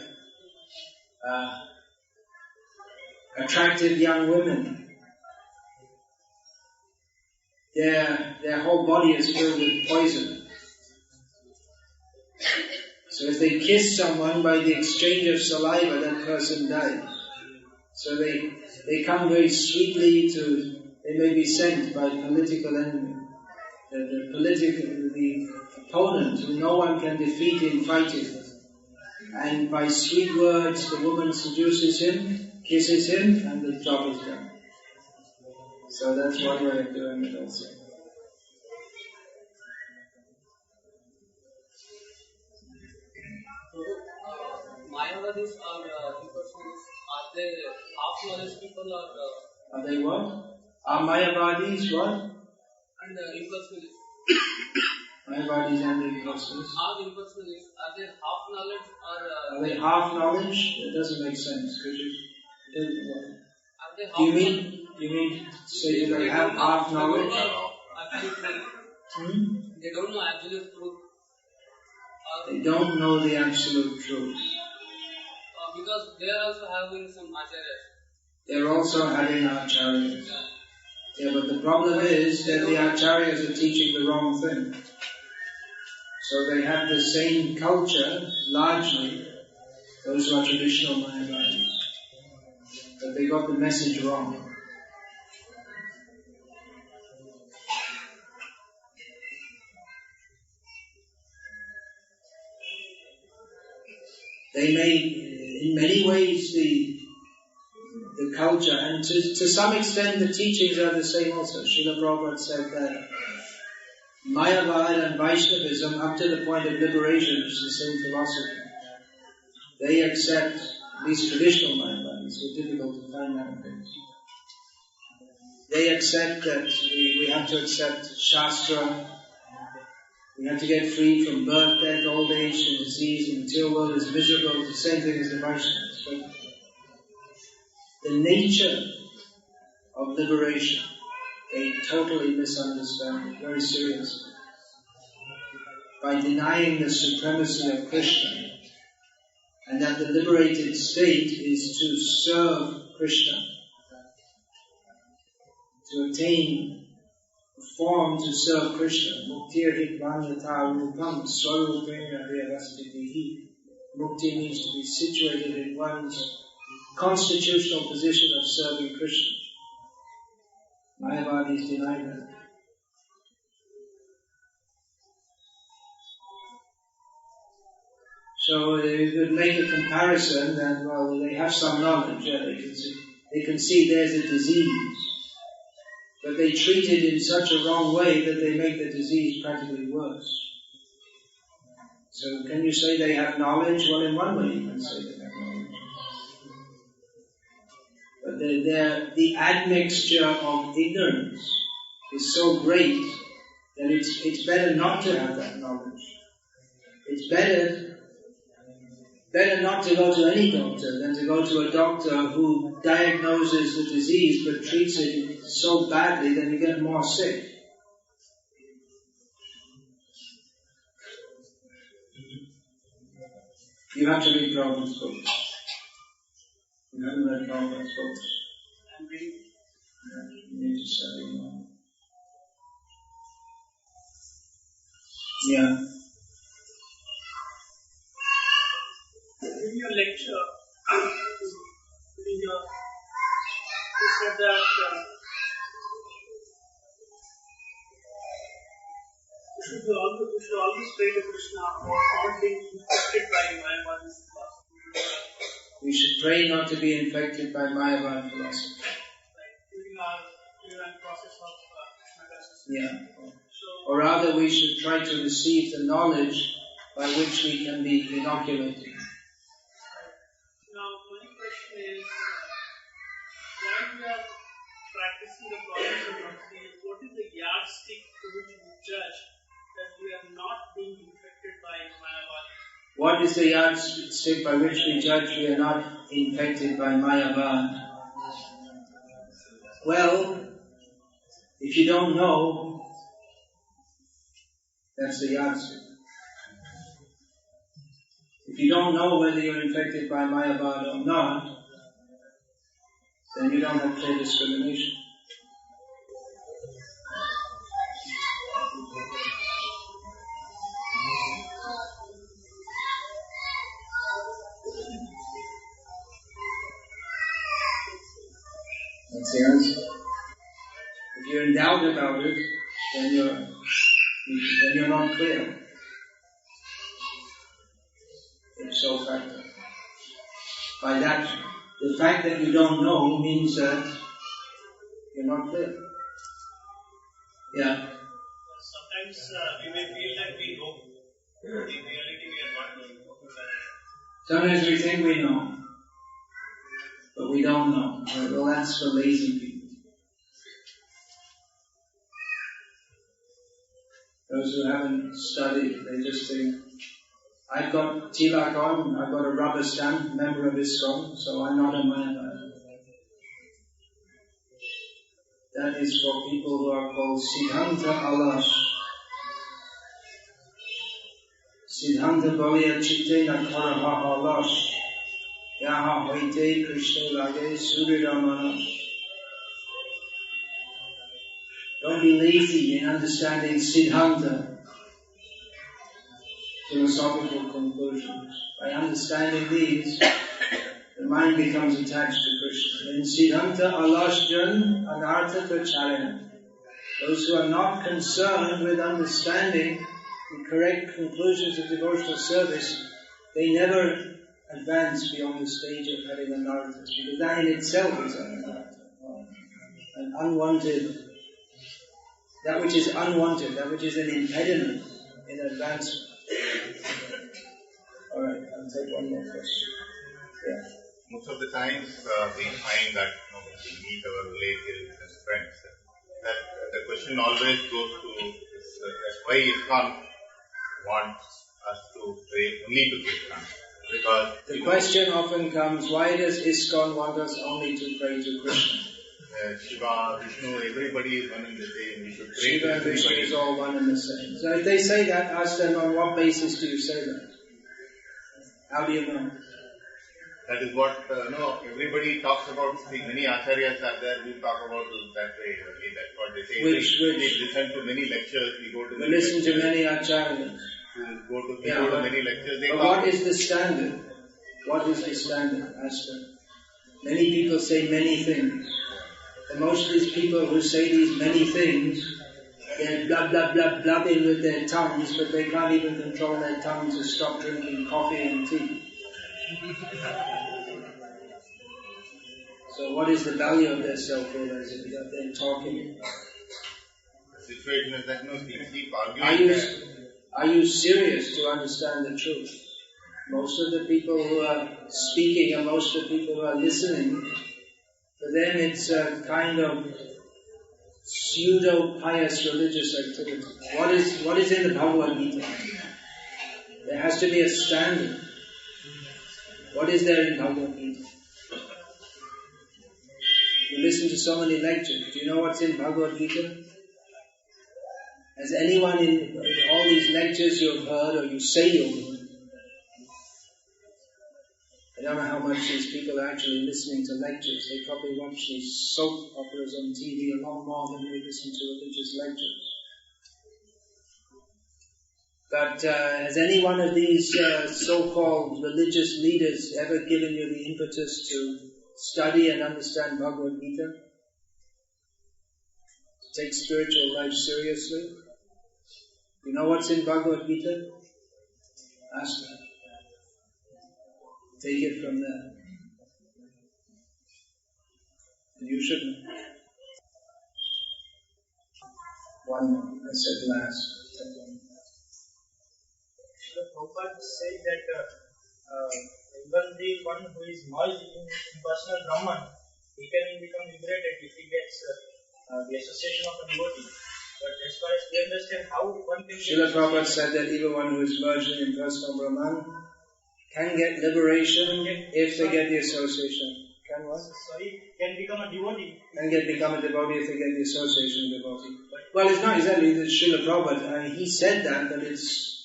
attractive young women, their whole body is filled with poison. So if they kiss someone, by the exchange of saliva, that person dies. So they come very sweetly they may be sent by political enemy. The opponent who no one can defeat in fighting. And by sweet words, the woman seduces him, kisses him, and the job is done. So that's one way of doing it also. Mayavadis or impersonalists, are they half-knowledge people or... Are they what? Are Mayavadis what? And impersonalists. Mayavadis and impersonalists. Are the impersonalists, are they half-knowledge or... Are they half-knowledge? That doesn't make sense. Could you... Are they You mean to say that they have half-knowledge? They don't know absolute truth. They don't know the absolute truth. Because they are also having some acharyas. They're also having acharyas. Yeah, but the problem is that the acharyas are teaching the wrong thing. So they have the same culture, largely, those who are traditional Mayavadis. But they got the message wrong. They made, in many ways, the culture, and to some extent the teachings are the same also. Srila Prabhupada said that Mayavad and Vaishnavism, up to the point of liberation, is the same philosophy. They accept, at least traditional Mayavadis, so difficult to find nowadays. They accept that we have to accept Shastra, we have to get free from birth, death, old age, and disease, and the material world is miserable. It's the same thing as the Vaishnavas. But the nature of liberation, they totally misunderstand it, very seriously. By denying the supremacy of Krishna, and that the liberated state is to serve Krishna, to attain a form to serve Krishna. Mukti means to be situated in one's constitutional position of serving Krishna. Mayavadis deny that. So they would make a comparison that, well, they have some knowledge, they can see there's a disease, but they treat it in such a wrong way that they make the disease practically worse. So can you say they have knowledge? Well, in one way you can say they have knowledge. But the admixture of ignorance is so great that it's better not to have that knowledge. It's better not to go to any doctor than to go to a doctor who diagnoses the disease but treats it so badly that you get more sick. You have to read Prabhupada's books. You haven't read Prabhupada's books. I'm reading. You need to study more. Yeah. In your lecture, you said that we should always pray to Krishna for not being infected by Mayavad's philosophy. We should pray not to be infected by Mayavad philosophy. During our process of Krishna consciousness. Yeah. Or rather, we should try to receive the knowledge by which we can be inoculated. Now, my question is, while we are practicing the process of Bhakti, what is the yardstick to which we judge that we are not being infected by Mayavad? What is the yardstick by which we judge we are not infected by Mayavad? Well, if you don't know, that's the yardstick. If you don't know whether you're infected by Mayavad or not, then you don't have clear discrimination. That's the answer. If you're in doubt about it, then you're not clear. Ipso facto. By that, the fact that you don't know means that you're not clear. Yeah. Sometimes we may feel that we know. In reality, we are not knowing. Sometimes we think we know, but we don't know. Well, that's for lazy people. Those who haven't studied, they just think, I've got tilak on, I've got a rubber stamp, member of ISKCON, so I'm not a Mayavad. That is for people who are called Siddhanta Alash. Siddhanta Baliya Chitte Nakaraha Alash. Yaha hoite Krishna lage Suriramana. Don't be lazy in understanding Siddhanta, philosophical conclusions. By understanding these, the mind becomes attached to Krishna. In Siddhanta alashjan anarthaka charana. Those who are not concerned with understanding the correct conclusions of devotional service, they never advance beyond the stage of having anarthas, because that in itself is an anartha, an unwanted, that which is unwanted, that which is an impediment in advancement. Alright, I'll take one more question. Yeah. Most of the times we find that when we meet our relatives and friends, that the question always goes to this, why ISKCON wants us to pray only to Krishna. Because the question often comes, why does ISKCON want us only to pray to Krishna? Shiva, Vishnu, everybody is one and the same. We should pray Shiva to and Vishnu everybody. is all one and the same. So if they say that, ask them, on what basis do you say that? How do you know? That is what, everybody talks about. Many acharyas are there who talk about that way. That's what they say. We listen to many lectures. We listen to many acharyas. We go to many lectures. But what is the standard? What is the standard? Ask them. Many people say many things. And most of these people who say these many things, they're blabbing with their tongues, but they can't even control their tongue to stop drinking coffee and tea. So what is the value of their self-realization that they're talking about? The situation is that they keep arguing. Are you serious to understand the truth? Most of the people who are speaking and most of the people who are listening, for them it's a kind of pseudo-pious religious activity. What is in the Bhagavad Gita? There has to be a standard. What is there in Bhagavad Gita? You listen to so many lectures. Do you know what's in Bhagavad Gita? Has anyone in all these lectures you've heard or you say you've heard? I don't know how much these people are actually listening to lectures. They probably watch these soap operas on TV a lot more than they listen to religious lectures. But has any one of these so-called religious leaders ever given you the impetus to study and understand Bhagavad Gita? Take spiritual life seriously? You know what's in Bhagavad Gita? Ask them. Take it from there. And you should know. One more. I said last. The Prabhupada said that even the one who is merged in personal Brahman, he can become liberated if he gets the association of a devotee. But as far as we understand how one can... Srila Prabhupada said that even one who is merged in impersonal Brahman can get liberation if they get the association. Can what? Sorry, can become a devotee. Can become a devotee if they get the association of devotee. Well, it's not exactly the Srila Prabhupada. He said that, but that's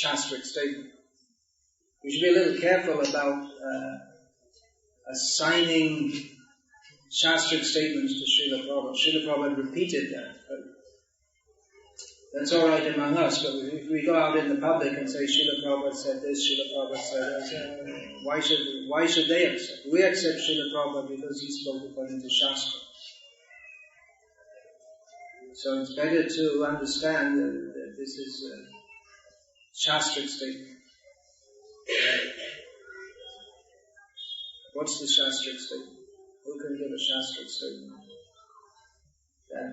Shastric statement. We should be a little careful about assigning Shastric statements to Srila Prabhupada. Srila Prabhupada repeated that, but that's all right among us. But if we go out in the public and say Srila Prabhupada said this, Srila Prabhupada said that, why should they accept? We accept Srila Prabhupada because he spoke according to Shastra. So it's better to understand that this is a Shastric statement. What's the Shastric statement? Who can give a Shastric statement? That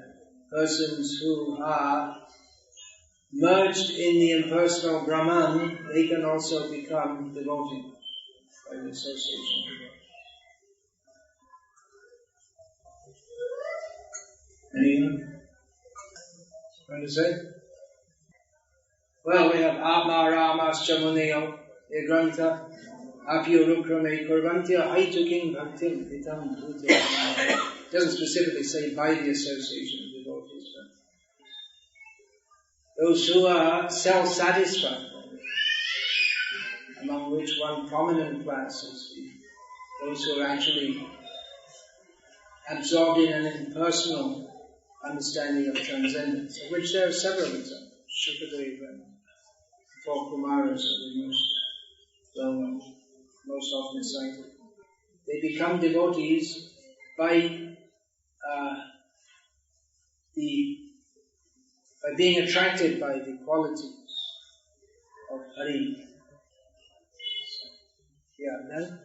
persons who are merged in the impersonal Brahman, they can also become devotees by the association. Anyone? What to say? Well, we have Atma Ramascha Muneo, a Grantha, Apyorukrame Kurvantya Aituking Bhaktim Vitam Bhuti. It doesn't specifically say by the association of devotees, but those who are self-satisfied among among which one prominent class is those who are actually absorbed in an impersonal understanding of transcendence, of which there are several examples. Shukadeva and four Kumaras are the most well-known, most often cited. They become devotees by being attracted by the qualities of Hari. Yeah, then?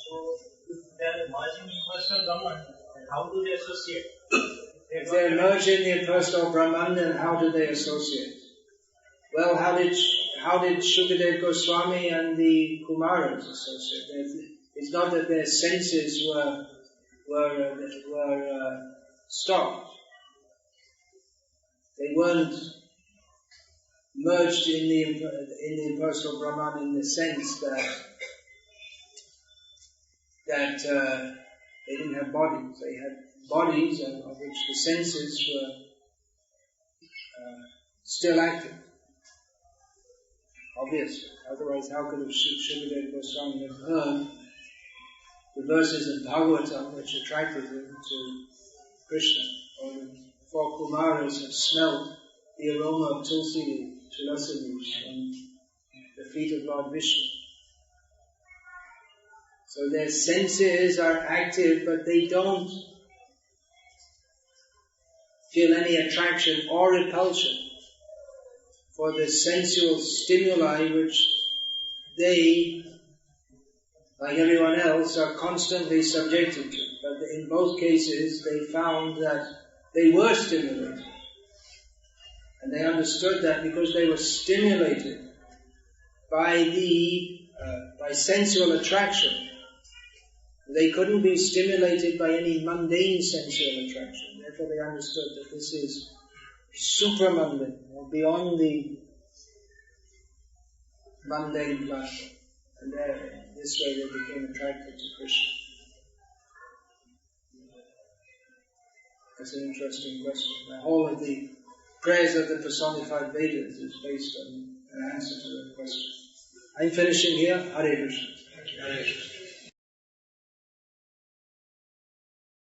So, if they are emerging in personal Brahman, then how do they associate? If they emerge in the impersonal Brahman, then how do they associate? Well, how did Shukadeva Goswami and the Kumaras associate? It's not that their senses were stopped. They weren't merged in the impersonal Brahman in the sense that they didn't have bodies. They had bodies of which the senses were still active. Obviously. Otherwise, how could Shukadeva Goswami have heard the verses of Bhagavatam which attracted him to Krishna? Or the four Kumaras have smelled the aroma of tulsi leaves on the feet of Lord Vishnu. So their senses are active, but they don't feel any attraction or repulsion for the sensual stimuli which they, like everyone else, are constantly subjected to. But in both cases, they found that they were stimulated. And they understood that because they were stimulated by sensual attraction, they couldn't be stimulated by any mundane sensual attraction. Therefore they understood that this is supramundane, or beyond the mundane platform. And this way they became attracted to Krishna. That's an interesting question. The whole of the prayers of the personified Vedas is based on an answer to that question. I'm finishing here. Hare Krishna.